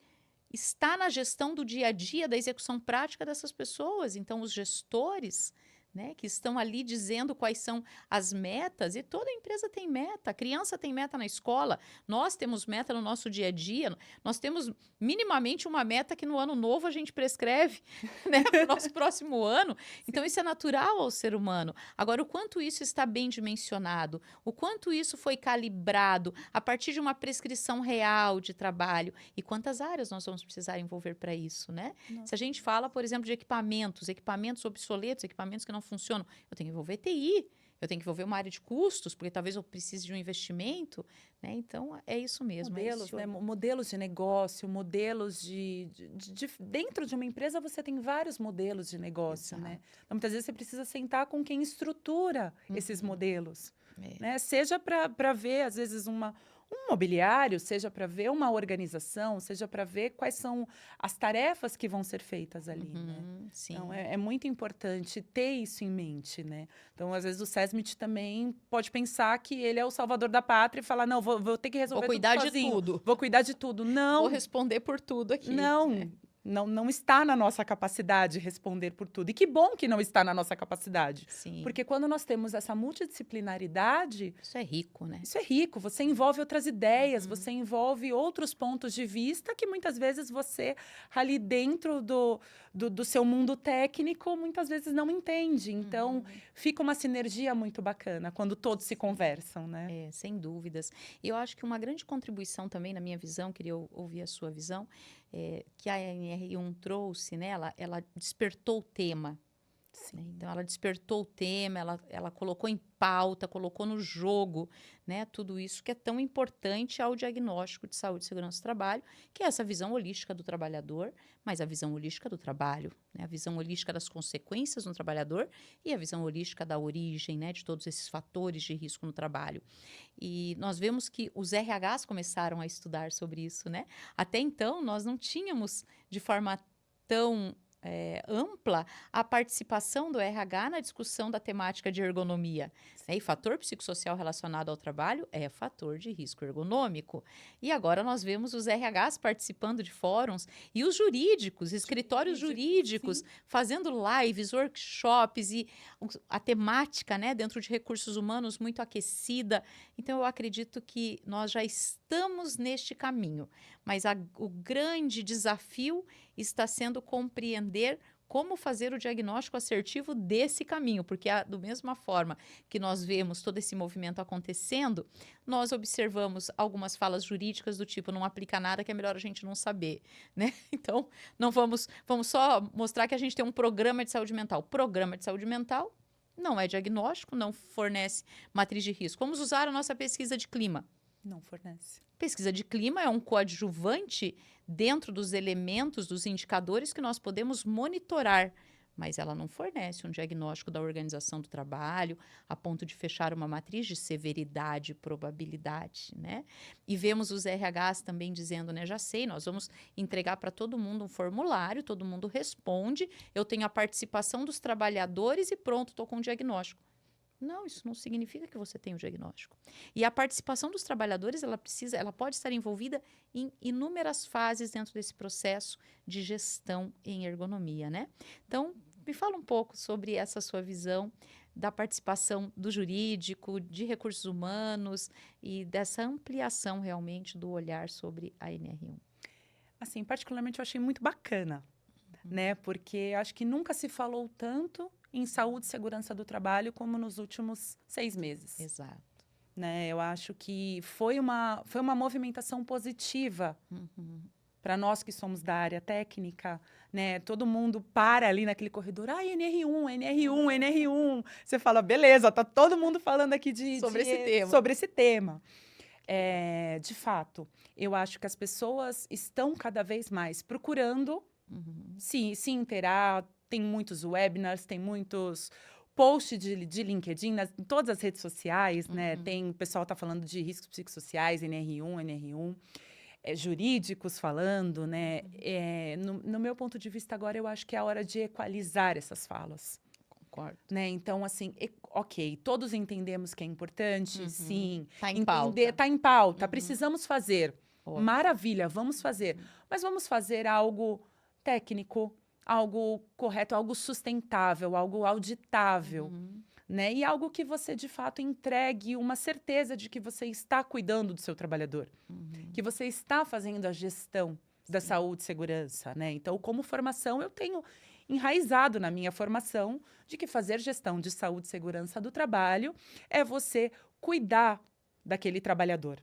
está na gestão do dia a dia, da execução prática dessas pessoas. Então, os gestores, né, que estão ali dizendo quais são as metas, e toda empresa tem meta, a criança tem meta na escola, nós temos meta no nosso dia a dia, nós temos minimamente uma meta que no ano novo a gente prescreve, né, para o nosso próximo ano. Então, isso é natural ao ser humano. Agora, o quanto isso está bem dimensionado, o quanto isso foi calibrado a partir de uma prescrição real de trabalho e quantas áreas nós vamos precisar envolver para isso, né? Nossa. Se a gente fala, por exemplo, de equipamentos obsoletos, equipamentos que não funcionam, eu tenho que envolver TI, eu tenho que envolver uma área de custos, porque talvez eu precise de um investimento, né? Então, é isso mesmo. Modelos, né? Modelos de negócio, modelos dentro de uma empresa você tem vários modelos de negócio, Exato. né? Então, muitas vezes você precisa sentar com quem estrutura esses modelos, É. né? Seja para ver, às vezes, um mobiliário, seja para ver uma organização, seja para ver quais são as tarefas que vão ser feitas ali, né? Sim. Então, é muito importante ter isso em mente, né? Então, às vezes, o SESMIT também pode pensar que ele é o salvador da pátria e falar, não, vou ter que resolver Vou cuidar tudo de sozinho. tudo. Vou cuidar de tudo. Não. Vou responder por tudo aqui. Não está na nossa capacidade responder por tudo. E que bom que não está na nossa capacidade. Sim. Porque quando nós temos essa multidisciplinaridade... Isso é rico, né? Isso é rico. Você envolve outras ideias, você envolve outros pontos de vista que muitas vezes você, ali dentro do seu mundo técnico, muitas vezes não entende. Então, fica uma sinergia muito bacana quando todos se conversam, né? É, sem dúvidas. E eu acho que uma grande contribuição também, na minha visão, queria ouvir a sua visão, que a NR1 trouxe, né? Ela despertou o tema. Né? Então, ela despertou o tema, ela colocou em pauta, colocou no jogo, né? Tudo isso que é tão importante ao diagnóstico de saúde e segurança do trabalho, que é essa visão holística do trabalhador, mas a visão holística do trabalho, né? A visão holística das consequências no trabalhador e a visão holística da origem, né? De todos esses fatores de risco no trabalho. E nós vemos que os RHs começaram a estudar sobre isso, né? Até então, nós não tínhamos de forma tão ampla a participação do RH na discussão da temática de ergonomia. Né? E fator psicossocial relacionado ao trabalho é fator de risco ergonômico. E agora nós vemos os RHs participando de fóruns e os jurídicos, escritórios jurídicos, fazendo lives, workshops e a temática, né, dentro de recursos humanos muito aquecida. Então, eu acredito que nós já estamos neste caminho, mas o grande desafio está sendo compreender como fazer o diagnóstico assertivo desse caminho, porque da mesma forma que nós vemos todo esse movimento acontecendo, nós observamos algumas falas jurídicas do tipo, não aplica nada que é melhor a gente não saber, né? Então, não vamos só mostrar que a gente tem um programa de saúde mental. Programa de saúde mental não é diagnóstico, não fornece matriz de risco. Vamos usar a nossa pesquisa de clima. Não fornece. Pesquisa de clima é um coadjuvante dentro dos elementos, dos indicadores que nós podemos monitorar, mas ela não fornece um diagnóstico da organização do trabalho a ponto de fechar uma matriz de severidade e probabilidade, né? E vemos os RHs também dizendo, né, já sei, nós vamos entregar para todo mundo um formulário, todo mundo responde, eu tenho a participação dos trabalhadores e pronto, estou com um diagnóstico. Não, isso não significa que você tem o diagnóstico. E a participação dos trabalhadores, ela pode estar envolvida em inúmeras fases dentro desse processo de gestão em ergonomia, né? Então, me fala um pouco sobre essa sua visão da participação do jurídico, de recursos humanos e dessa ampliação realmente do olhar sobre a NR1. Assim, particularmente eu achei muito bacana, né? Porque acho que nunca se falou tanto em saúde e segurança do trabalho como nos últimos 6 meses. Exato. Né? Eu acho que foi uma movimentação positiva para nós que somos da área técnica, né? Todo mundo para ali naquele corredor, NR1, NR1, NR1. Você fala, beleza, tá todo mundo falando aqui sobre esse tema. De fato, eu acho que as pessoas estão cada vez mais procurando se inteirar. Tem muitos webinars, tem muitos posts de LinkedIn, em todas as redes sociais, né? O pessoal está falando de riscos psicossociais, NR1, jurídicos falando, né? No meu ponto de vista agora, eu acho que é a hora de equalizar essas falas. Concordo. Né? Então, assim, ok, todos entendemos que é importante, sim. Está em pauta. Está em pauta, precisamos fazer. Ótimo. Maravilha, vamos fazer. Mas vamos fazer algo técnico, algo correto, algo sustentável, algo auditável, né? E algo que você, de fato, entregue uma certeza de que você está cuidando do seu trabalhador, que você está fazendo a gestão da saúde e segurança, né? Então, como formação, eu tenho enraizado na minha formação de que fazer gestão de saúde e segurança do trabalho é você cuidar daquele trabalhador,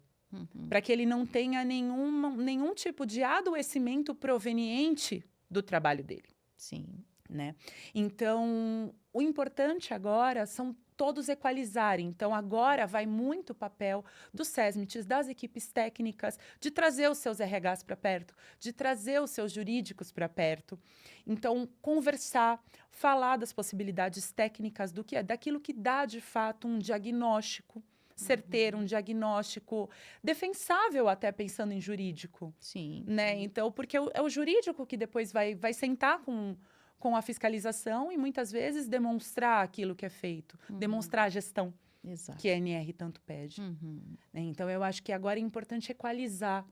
para que ele não tenha nenhum tipo de adoecimento proveniente do trabalho dele. Sim. Né? Então, o importante agora são todos equalizarem. Então, agora vai muito o papel dos SESMITs, das equipes técnicas, de trazer os seus RHs para perto, de trazer os seus jurídicos para perto. Então, conversar, falar das possibilidades técnicas, daquilo que dá, de fato, um diagnóstico certeiro, um diagnóstico defensável, até pensando em jurídico. Sim. Né? Sim. Então, porque é o jurídico que depois vai sentar com a fiscalização e, muitas vezes, demonstrar aquilo que é feito, demonstrar a gestão. Exato. Que a NR tanto pede. Né? Então, eu acho que agora é importante equalizar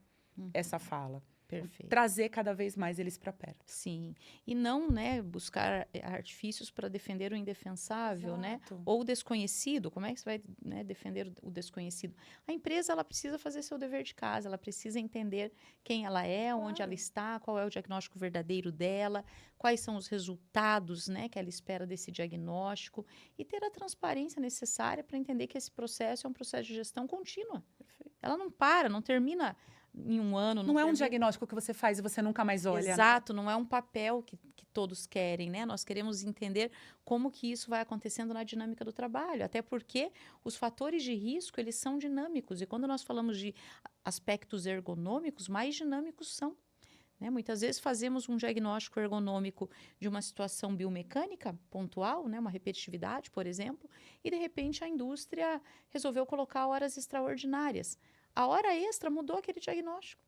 essa fala. Perfeito. Trazer cada vez mais eles para perto. Sim. E não, né, buscar artifícios para defender o indefensável, né? Ou o desconhecido. Como é que você vai, né, defender o desconhecido? A empresa, ela precisa fazer seu dever de casa, ela precisa entender quem ela é, onde ela está, qual é o diagnóstico verdadeiro dela, quais são os resultados, né, que ela espera desse diagnóstico e ter a transparência necessária para entender que esse processo é um processo de gestão contínua. Perfeito. Ela não para, não termina em um ano. Não é um diagnóstico que você faz e você nunca mais olha. Exato, não é um papel que todos querem, né? Nós queremos entender como que isso vai acontecendo na dinâmica do trabalho, até porque os fatores de risco, eles são dinâmicos, e quando nós falamos de aspectos ergonômicos, mais dinâmicos são. Né? Muitas vezes fazemos um diagnóstico ergonômico de uma situação biomecânica pontual, né? Uma repetitividade, por exemplo, e de repente a indústria resolveu colocar horas extraordinárias. A hora extra mudou aquele diagnóstico.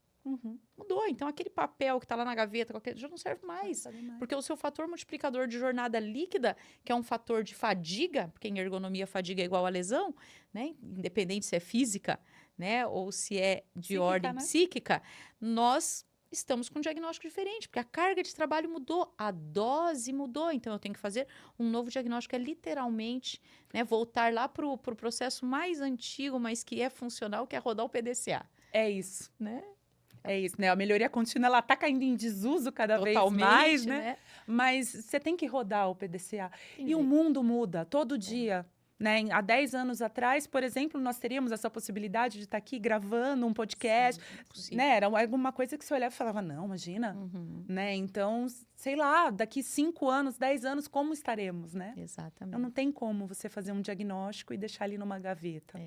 Mudou. Então, aquele papel que está lá na gaveta, já não serve mais. Porque o seu fator multiplicador de jornada líquida, que é um fator de fadiga, porque em ergonomia fadiga é igual a lesão, né? Independente se é física, né? Ou se é de ordem psíquica, nós estamos com um diagnóstico diferente, porque a carga de trabalho mudou, a dose mudou, então eu tenho que fazer um novo diagnóstico, é literalmente, né, voltar lá para o processo mais antigo, mas que é funcional, que é rodar o PDCA. É isso. Né? É isso, né? A melhoria contínua, ela está caindo em desuso cada vez mais, né? Mas você tem que rodar o PDCA. E o mundo muda todo dia. Né? Há 10 anos atrás, por exemplo, nós teríamos essa possibilidade de estar aqui gravando um podcast, Sim, possível. né? Era alguma coisa que você olhava e falava, não, imagina, né? Então, sei lá, daqui 5 anos, 10 anos, como estaremos, né? Exatamente. Então, não tem como você fazer um diagnóstico e deixar ali numa gaveta.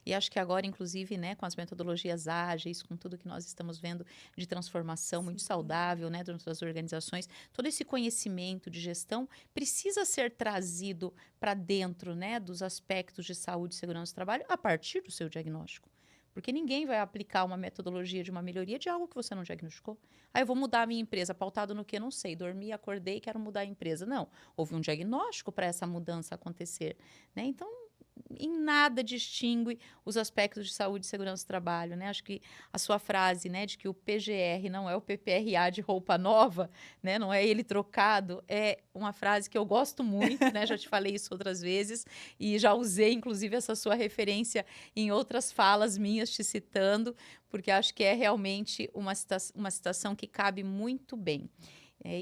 E acho que agora, inclusive, né, com as metodologias ágeis, com tudo que nós estamos vendo de transformação muito saudável, né, dentro das organizações, todo esse conhecimento de gestão precisa ser trazido para dentro, né, dos aspectos de saúde e segurança do trabalho a partir do seu diagnóstico. Porque ninguém vai aplicar uma metodologia de uma melhoria de algo que você não diagnosticou. Ah, eu vou mudar a minha empresa, pautado no que? Não sei. Dormi, acordei, quero mudar a empresa. Não, houve um diagnóstico para essa mudança acontecer, né? Então, em nada distingue os aspectos de saúde e segurança do trabalho, né? Acho que a sua frase, né, de que o PGR não é o PPRA de roupa nova, né, não é ele trocado, é uma frase que eu gosto muito, né? Já te falei isso outras vezes e já usei, inclusive, essa sua referência em outras falas minhas te citando, porque acho que é realmente uma citação que cabe muito bem.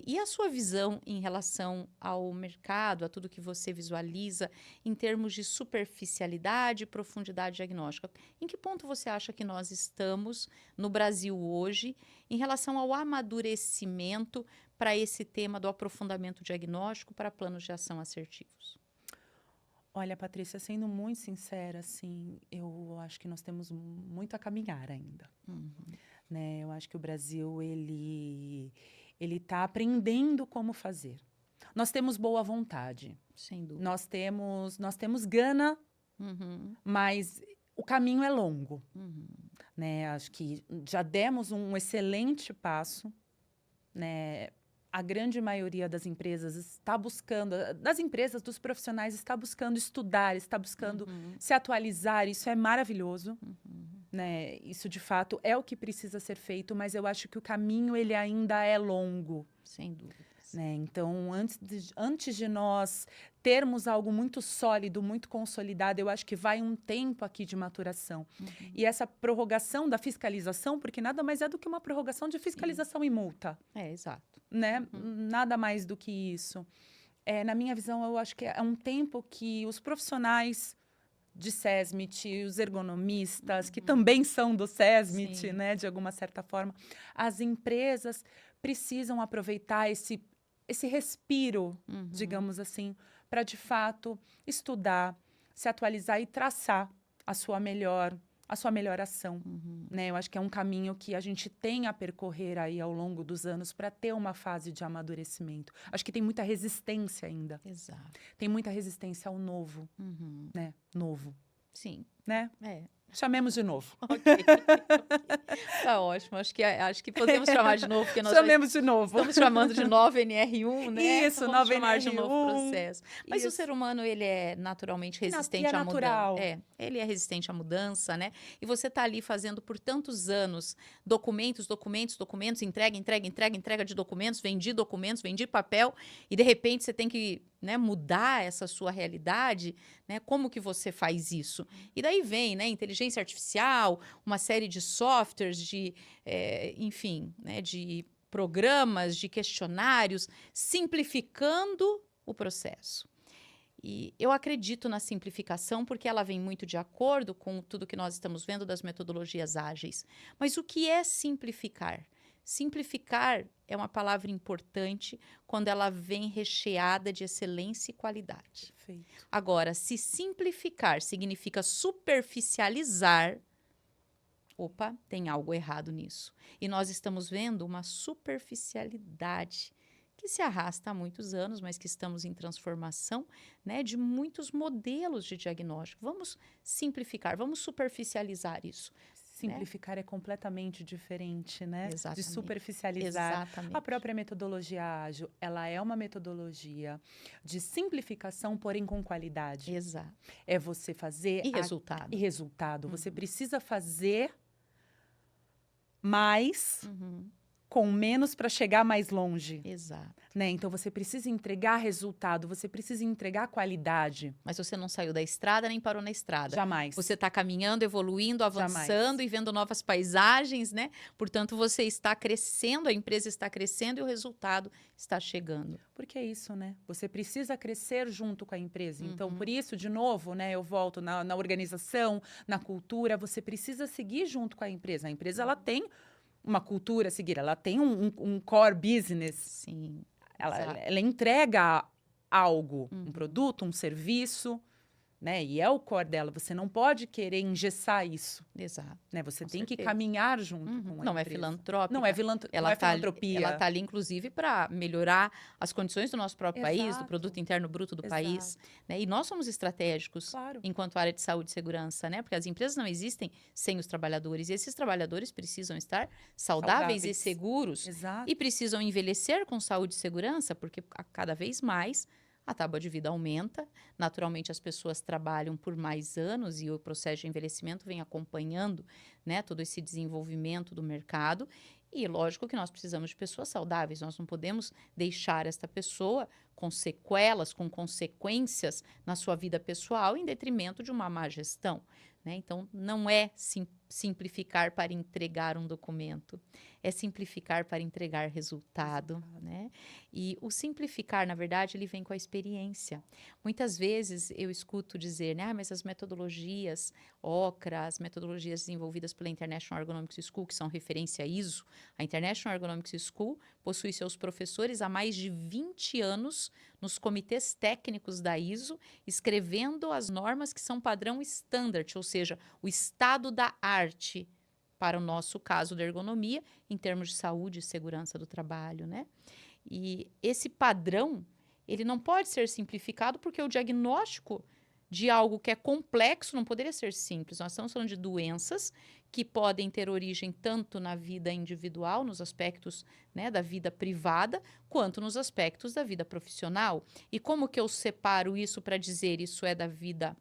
E a sua visão em relação ao mercado, a tudo que você visualiza, em termos de superficialidade e profundidade diagnóstica? Em que ponto você acha que nós estamos no Brasil hoje em relação ao amadurecimento para esse tema do aprofundamento diagnóstico para planos de ação assertivos? Olha, Patrícia, sendo muito sincera, assim, eu acho que nós temos muito a caminhar ainda. Né? Eu acho que o Brasil, ele está aprendendo como fazer. Nós temos boa vontade. Sem dúvida. Nós temos gana, mas o caminho é longo. Né? Acho que já demos um excelente passo, né? A grande maioria das empresas está buscando, dos profissionais, está buscando estudar, está buscando se atualizar. Isso é maravilhoso. Né? Isso, de fato, é o que precisa ser feito, mas eu acho que o caminho ele ainda é longo. Sem dúvidas. Né? Então, antes de nós termos algo muito sólido, muito consolidado, eu acho que vai um tempo aqui de maturação. E essa prorrogação da fiscalização, porque nada mais é do que uma prorrogação de fiscalização e multa. Exato. Né? Nada mais do que isso. Na minha visão, eu acho que é um tempo que os profissionais de SESMIT, os ergonomistas, que também são do SESMIT, né, de alguma certa forma, as empresas precisam aproveitar esse respiro, digamos assim, para, de fato, estudar, se atualizar e traçar a sua melhor ação. Né? Eu acho que é um caminho que a gente tem a percorrer aí ao longo dos anos para ter uma fase de amadurecimento. Acho que tem muita resistência ainda. Exato. Tem muita resistência ao novo, né? Novo. Sim. Né? Chamemos de novo. Tá ótimo. Acho que podemos chamar de novo, porque nós chamemos de novo. Estamos chamando de nova NR1, né? Isso, nova chamar NR1. de um novo processo. Mas Isso. o ser humano, ele é naturalmente resistente à mudança. Ele é resistente à mudança, né? E você está ali fazendo por tantos anos documentos, entrega de documentos, vendi papel, e de repente você tem que, né, mudar essa sua realidade, né? Como que você faz isso? E daí vem, né, inteligência artificial, uma série de softwares, enfim, né, de programas, de questionários, simplificando o processo. E eu acredito na simplificação porque ela vem muito de acordo com tudo que nós estamos vendo das metodologias ágeis. Mas o que é simplificar? Simplificar é uma palavra importante quando ela vem recheada de excelência e qualidade. Perfeito. Agora, se simplificar significa superficializar, opa, tem algo errado nisso. E nós estamos vendo uma superficialidade que se arrasta há muitos anos, mas que estamos em transformação, né, de muitos modelos de diagnóstico. Vamos simplificar, vamos superficializar isso. Simplificar é completamente diferente, né? Exatamente. De superficializar. Exatamente. A própria metodologia ágil, ela é uma metodologia de simplificação, porém com qualidade. Exato. É você fazer... E resultado. E resultado. Você precisa fazer mais com menos para chegar mais longe, Exato. né? Então, você precisa entregar resultado, você precisa entregar qualidade. Mas você não saiu da estrada nem parou na estrada. Jamais. Você está caminhando, evoluindo, avançando Jamais. e vendo novas paisagens, né? Portanto, você está crescendo, a empresa está crescendo e o resultado está chegando. Porque é isso, né? Você precisa crescer junto com a empresa. Então, Uhum. por isso, de novo, né? Eu volto na organização, na cultura. Você precisa seguir junto com a empresa. A empresa, ela tem uma cultura a seguir. Ela tem um core business. Sim. Ela Exato. entrega algo, Uhum. um produto, um serviço, né? E é o core dela. Você não pode querer engessar isso, Exato. né? Você Com tem que certeza. caminhar junto Uhum. com a Não é empresa. filantrópica. Não é filantropia. Ela tá ali, inclusive, para melhorar as condições do nosso próprio país, do Exato. produto interno bruto do país. Exato. Né? E nós somos estratégicos Claro. enquanto área de saúde e segurança, né? Porque as empresas não existem sem os trabalhadores. E esses trabalhadores precisam estar saudáveis e seguros. Exato. E precisam envelhecer com saúde e segurança, porque cada vez mais a tábua de vida aumenta. Naturalmente, as pessoas trabalham por mais anos e o processo de envelhecimento vem acompanhando, né, todo esse desenvolvimento do mercado. E lógico que nós precisamos de pessoas saudáveis. Nós não podemos deixar esta pessoa com sequelas, com consequências na sua vida pessoal em detrimento de uma má gestão. Né? Então, não é simplificar para entregar um documento, é simplificar para entregar resultado. Né? E o simplificar, na verdade, ele vem com a experiência. Muitas vezes eu escuto dizer, né, mas as metodologias OCRA, as metodologias desenvolvidas pela International Ergonomics School, que são referência ISO, a International Ergonomics School possui seus professores há mais de 20 anos nos comitês técnicos da ISO, escrevendo as normas que são padrão standard, ou seja, o estado da arte para o nosso caso da ergonomia, em termos de saúde e segurança do trabalho, né? E esse padrão, ele não pode ser simplificado porque o diagnóstico de algo que é complexo não poderia ser simples. Nós estamos falando de doenças que podem ter origem tanto na vida individual, nos aspectos, né, da vida privada, quanto nos aspectos da vida profissional. E como que eu separo isso para dizer isso é da vida,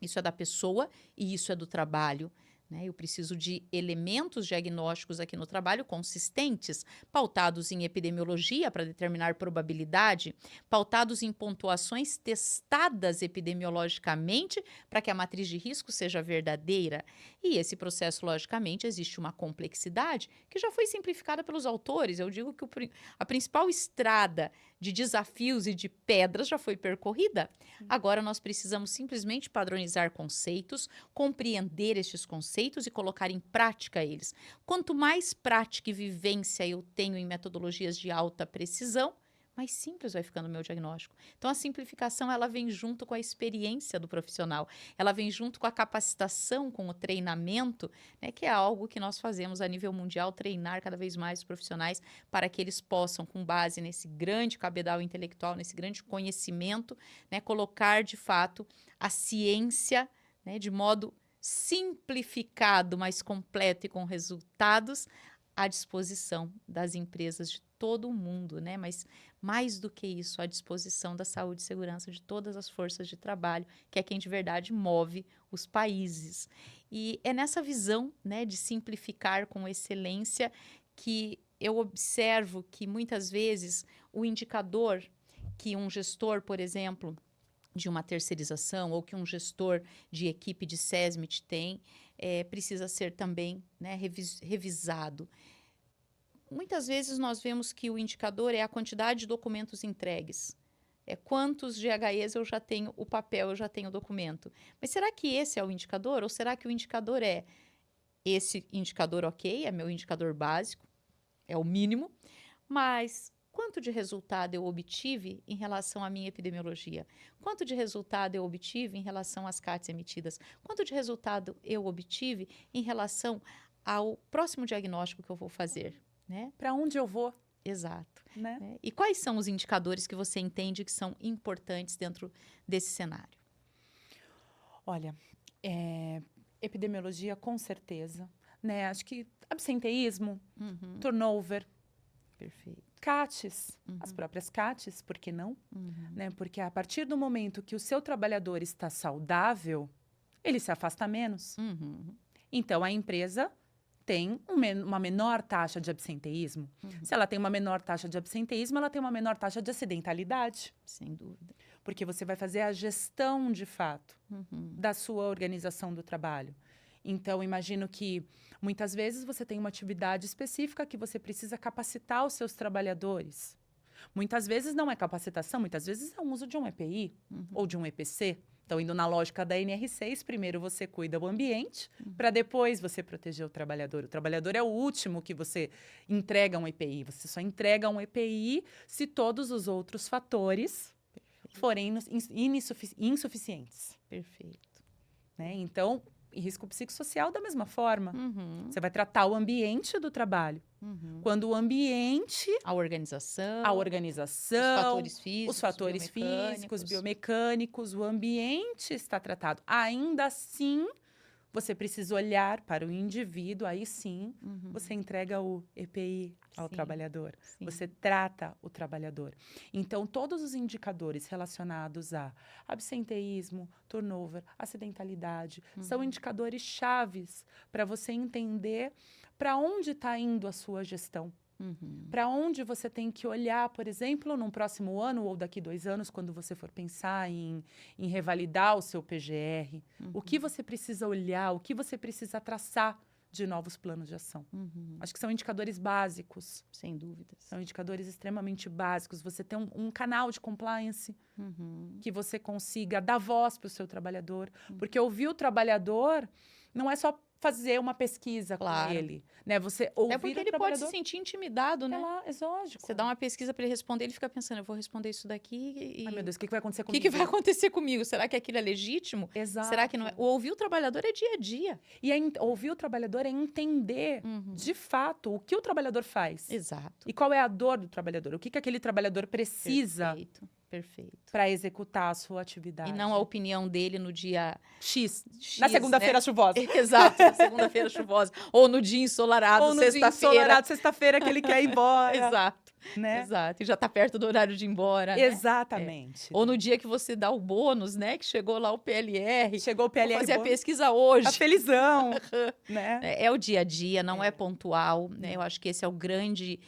isso é da pessoa e isso é do trabalho? Né? Eu preciso de elementos diagnósticos aqui no trabalho consistentes, pautados em epidemiologia para determinar probabilidade, pautados em pontuações testadas epidemiologicamente para que a matriz de risco seja verdadeira. E esse processo, logicamente, existe uma complexidade que já foi simplificada pelos autores. Eu digo que a principal estrada de desafios e de pedras já foi percorrida. Agora nós precisamos simplesmente padronizar conceitos, compreender estes conceitos e colocar em prática eles. Quanto mais prática e vivência eu tenho em metodologias de alta precisão, mais simples vai ficando o meu diagnóstico. Então, a simplificação, ela vem junto com a experiência do profissional, ela vem junto com a capacitação, com o treinamento, né, que é algo que nós fazemos a nível mundial, treinar cada vez mais os profissionais para que eles possam, com base nesse grande cabedal intelectual, nesse grande conhecimento, né, colocar, de fato, a ciência, né, de modo simplificado, mas completo e com resultados à disposição das empresas de todo o mundo, né? Mas mais do que isso, à disposição da saúde e segurança de todas as forças de trabalho, que é quem de verdade move os países. E é nessa visão, né, de simplificar com excelência que eu observo que muitas vezes o indicador que um gestor, por exemplo, de uma terceirização ou que um gestor de equipe de SESMIT tem, precisa ser também, né, revisado. Muitas vezes nós vemos que o indicador é a quantidade de documentos entregues. É quantos GHEs eu já tenho o papel, eu já tenho o documento. Mas será que esse é o indicador? Ou será que o indicador é esse indicador ok, é meu indicador básico, é o mínimo, mas quanto de resultado eu obtive em relação à minha epidemiologia? Quanto de resultado eu obtive em relação às CATs emitidas? Quanto de resultado eu obtive em relação ao próximo diagnóstico que eu vou fazer? Né? Para onde eu vou? Exato. Né? E quais são os indicadores que você entende que são importantes dentro desse cenário? Olha, epidemiologia com certeza, né? Acho que absenteísmo, turnover, perfeito. CATs, as próprias CATs, por que não? Né? Porque a partir do momento que o seu trabalhador está saudável, ele se afasta menos. Então, a empresa tem uma menor taxa de absenteísmo. Se ela tem uma menor taxa de absenteísmo, ela tem uma menor taxa de acidentalidade. Sem dúvida. Porque você vai fazer a gestão, de fato, da sua organização do trabalho. Então, imagino que muitas vezes você tem uma atividade específica que você precisa capacitar os seus trabalhadores. Muitas vezes não é capacitação, muitas vezes é o uso de um EPI ou de um EPC. Então, indo na lógica da NR6, primeiro você cuida do ambiente, para depois você proteger o trabalhador. O trabalhador é o último que você entrega um EPI. Você só entrega um EPI se todos os outros fatores forem insuficientes. Perfeito. Né? Então, e risco psicossocial da mesma forma. Você vai tratar o ambiente do trabalho. Quando o ambiente... A organização, os fatores físicos, biomecânicos, o ambiente está tratado. Ainda assim, você precisa olhar para o indivíduo, aí sim, você entrega o EPI ao trabalhador. Sim. Você trata o trabalhador. Então, todos os indicadores relacionados a absenteísmo, turnover, acidentalidade, são indicadores chaves para você entender para onde está indo a sua gestão. Para onde você tem que olhar, por exemplo, num próximo ano ou daqui 2 anos, quando você for pensar em revalidar o seu PGR. O que você precisa olhar, o que você precisa traçar de novos planos de ação. Acho que são indicadores básicos. Sem dúvidas. São indicadores extremamente básicos. Você tem um canal de compliance que você consiga dar voz para o seu trabalhador. Porque ouvir o trabalhador não é só fazer uma pesquisa com ele, né? Você ouvir porque ele pode se sentir intimidado, né? É lógico. Você dá uma pesquisa para ele responder, ele fica pensando, eu vou responder isso daqui e... Ai, meu Deus, o que vai acontecer comigo? O que vai acontecer comigo? Será que aquilo é legítimo? Exato. Será que não é? O ouvir o trabalhador é dia a dia. E ouvir o trabalhador é entender, de fato, o que o trabalhador faz. Exato. E qual é a dor do trabalhador. O que aquele trabalhador precisa... Perfeito. Para executar a sua atividade. E não a opinião dele no dia X na segunda-feira, né? Chuvosa. Exato, na segunda-feira chuvosa. Ou no dia ensolarado, sexta-feira. Ou no dia ensolarado, sexta-feira, que ele quer ir embora. Exato. Né? Exato. E já está perto do horário de ir embora. Exatamente. Né? Ou no dia que você dá o bônus, né? Que chegou lá o PLR. Chegou o PLR. Vou fazer a pesquisa hoje. Tá felizão. Né? É o dia a dia, não é pontual. Né? Eu acho que esse é o grande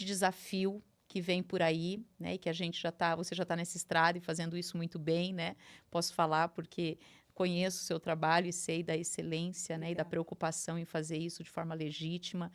desafio que vem por aí, né, e que você já está nessa estrada e fazendo isso muito bem, né, posso falar porque conheço o seu trabalho e sei da excelência, né, e da preocupação em fazer isso de forma legítima,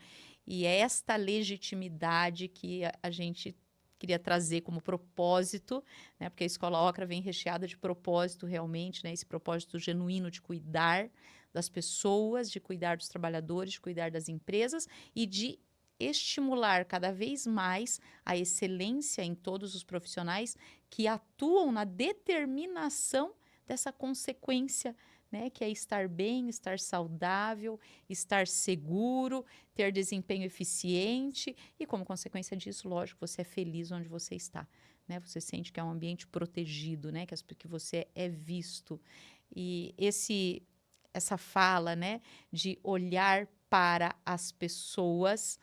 e é esta legitimidade que a gente queria trazer como propósito, né, porque a Escola Ocra vem recheada de propósito realmente, né, esse propósito genuíno de cuidar das pessoas, de cuidar dos trabalhadores, de cuidar das empresas e de estimular cada vez mais a excelência em todos os profissionais que atuam na determinação dessa consequência, né, que é estar bem, estar saudável, estar seguro, ter desempenho eficiente e, como consequência disso, lógico, você é feliz onde você está, né? Você sente que é um ambiente protegido, né, que você é visto. E essa fala, né, de olhar para as pessoas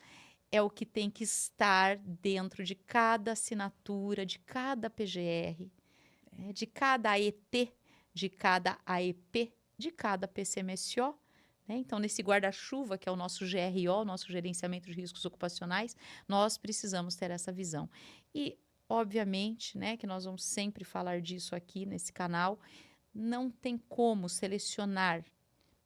é o que tem que estar dentro de cada assinatura, de cada PGR, né, de cada AET, de cada AEP, de cada PCMSO. Né? Então, nesse guarda-chuva, que é o nosso GRO, nosso Gerenciamento de Riscos Ocupacionais, nós precisamos ter essa visão. E, obviamente, né, que nós vamos sempre falar disso aqui nesse canal, não tem como selecionar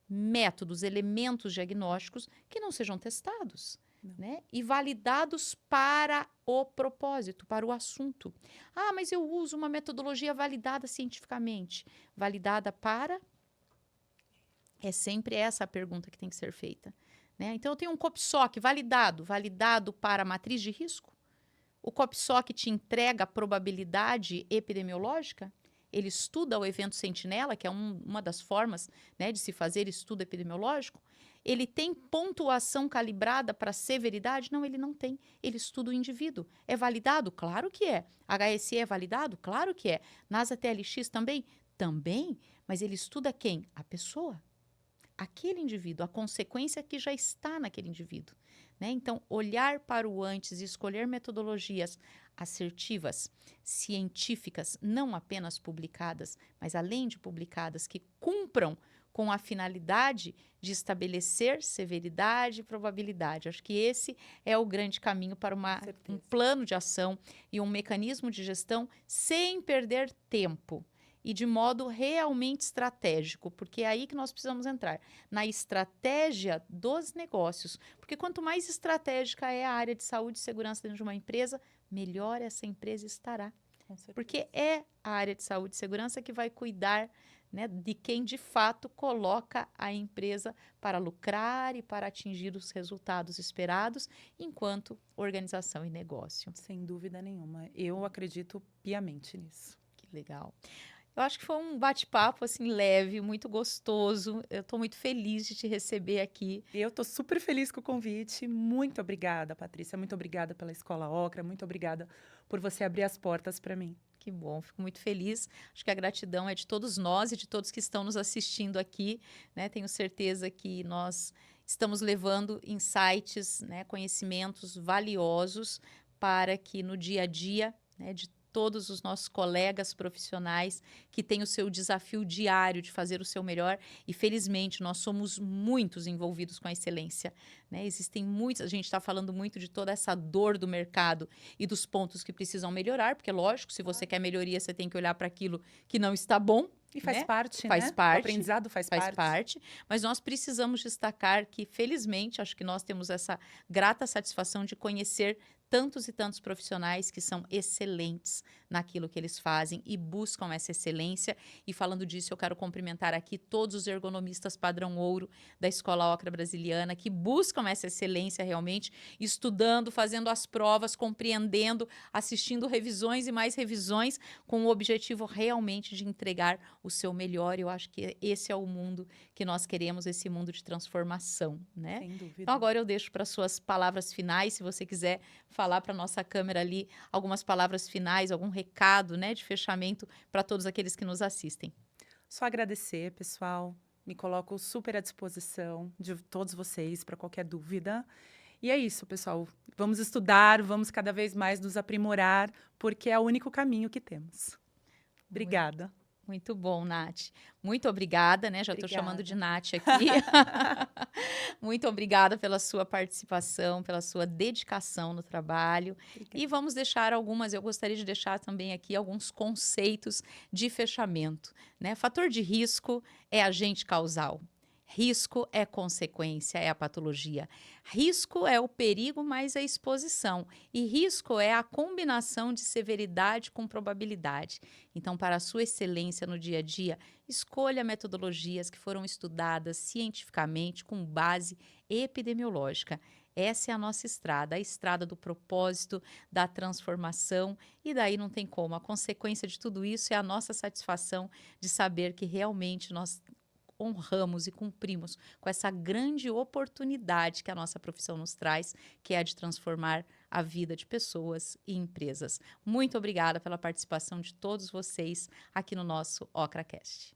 métodos, elementos diagnósticos que não sejam testados. Né? E validados para o propósito, para o assunto. Ah, mas eu uso uma metodologia validada cientificamente. Validada para? É sempre essa a pergunta que tem que ser feita. Né? Então, eu tenho um COPSOC validado para a matriz de risco? O COPSOC te entrega a probabilidade epidemiológica? Ele estuda o evento sentinela, que é uma das formas, né, de se fazer estudo epidemiológico? Ele tem pontuação calibrada para severidade? Não, ele não tem. Ele estuda o indivíduo. É validado? Claro que é. HSE é validado? Claro que é. NASA-TLX também? Também. Mas ele estuda quem? A pessoa. Aquele indivíduo, a consequência que já está naquele indivíduo. Né? Então, olhar para o antes e escolher metodologias assertivas, científicas, não apenas publicadas, mas além de publicadas, que cumpram com a finalidade de estabelecer severidade e probabilidade. Acho que esse é o grande caminho para um certeza. plano de ação e um mecanismo de gestão sem perder tempo e de modo realmente estratégico, porque é aí que nós precisamos entrar, na estratégia dos negócios. Porque quanto mais estratégica é a área de saúde e segurança dentro de uma empresa, melhor essa empresa estará. Com certeza. Porque é a área de saúde e segurança que vai cuidar, né, de quem de fato coloca a empresa para lucrar e para atingir os resultados esperados enquanto organização e negócio. Sem dúvida nenhuma. Eu acredito piamente nisso. Que legal. Eu acho que foi um bate-papo assim leve, muito gostoso. Eu estou muito feliz de te receber aqui. Eu estou super feliz com o convite. Muito obrigada, Patrícia. Muito obrigada pela Escola Ocra. Muito obrigada por você abrir as portas para mim. Que bom, fico muito feliz. Acho que a gratidão é de todos nós e de todos que estão nos assistindo aqui, né? Tenho certeza que nós estamos levando insights, né, conhecimentos valiosos para que no dia a dia, né, de todos os nossos colegas profissionais que têm o seu desafio diário de fazer o seu melhor e felizmente nós somos muitos envolvidos com a excelência, né? Existem muitos, a gente está falando muito de toda essa dor do mercado e dos pontos que precisam melhorar, porque lógico, se você quer melhoria, você tem que olhar para aquilo que não está bom. E faz né? parte, Faz né? parte. O aprendizado faz parte. Mas nós precisamos destacar que, felizmente, acho que nós temos essa grata satisfação de conhecer tantos e tantos profissionais que são excelentes naquilo que eles fazem e buscam essa excelência. E falando disso, eu quero cumprimentar aqui todos os ergonomistas padrão ouro da Escola Ocra Brasiliana que buscam essa excelência realmente, estudando, fazendo as provas, compreendendo, assistindo revisões e mais revisões, com o objetivo realmente de entregar o seu melhor. Eu acho que esse é o mundo que nós queremos, esse mundo de transformação, né? Sem dúvida. Então agora eu deixo para suas palavras finais, se você quiser falar para nossa câmera ali algumas palavras finais, algum recado, né, de fechamento para todos aqueles que nos assistem. Só agradecer, pessoal. Me coloco super à disposição de todos vocês para qualquer dúvida. E é isso, pessoal. Vamos estudar, vamos cada vez mais nos aprimorar, porque é o único caminho que temos. Obrigada. Muito bom, Nath. Muito obrigada, né? Já estou chamando de Nath aqui. Muito obrigada pela sua participação, pela sua dedicação no trabalho. Obrigada. E vamos deixar eu gostaria de deixar também aqui alguns conceitos de fechamento, né? Fator de risco é agente causal. Risco é consequência, é a patologia. Risco é o perigo mais a exposição. E risco é a combinação de severidade com probabilidade. Então, para a sua excelência no dia a dia, escolha metodologias que foram estudadas cientificamente com base epidemiológica. Essa é a nossa estrada, a estrada do propósito, da transformação, e daí não tem como. A consequência de tudo isso é a nossa satisfação de saber que realmente nós honramos e cumprimos com essa grande oportunidade que a nossa profissão nos traz, que é a de transformar a vida de pessoas e empresas. Muito obrigada pela participação de todos vocês aqui no nosso OcraCast.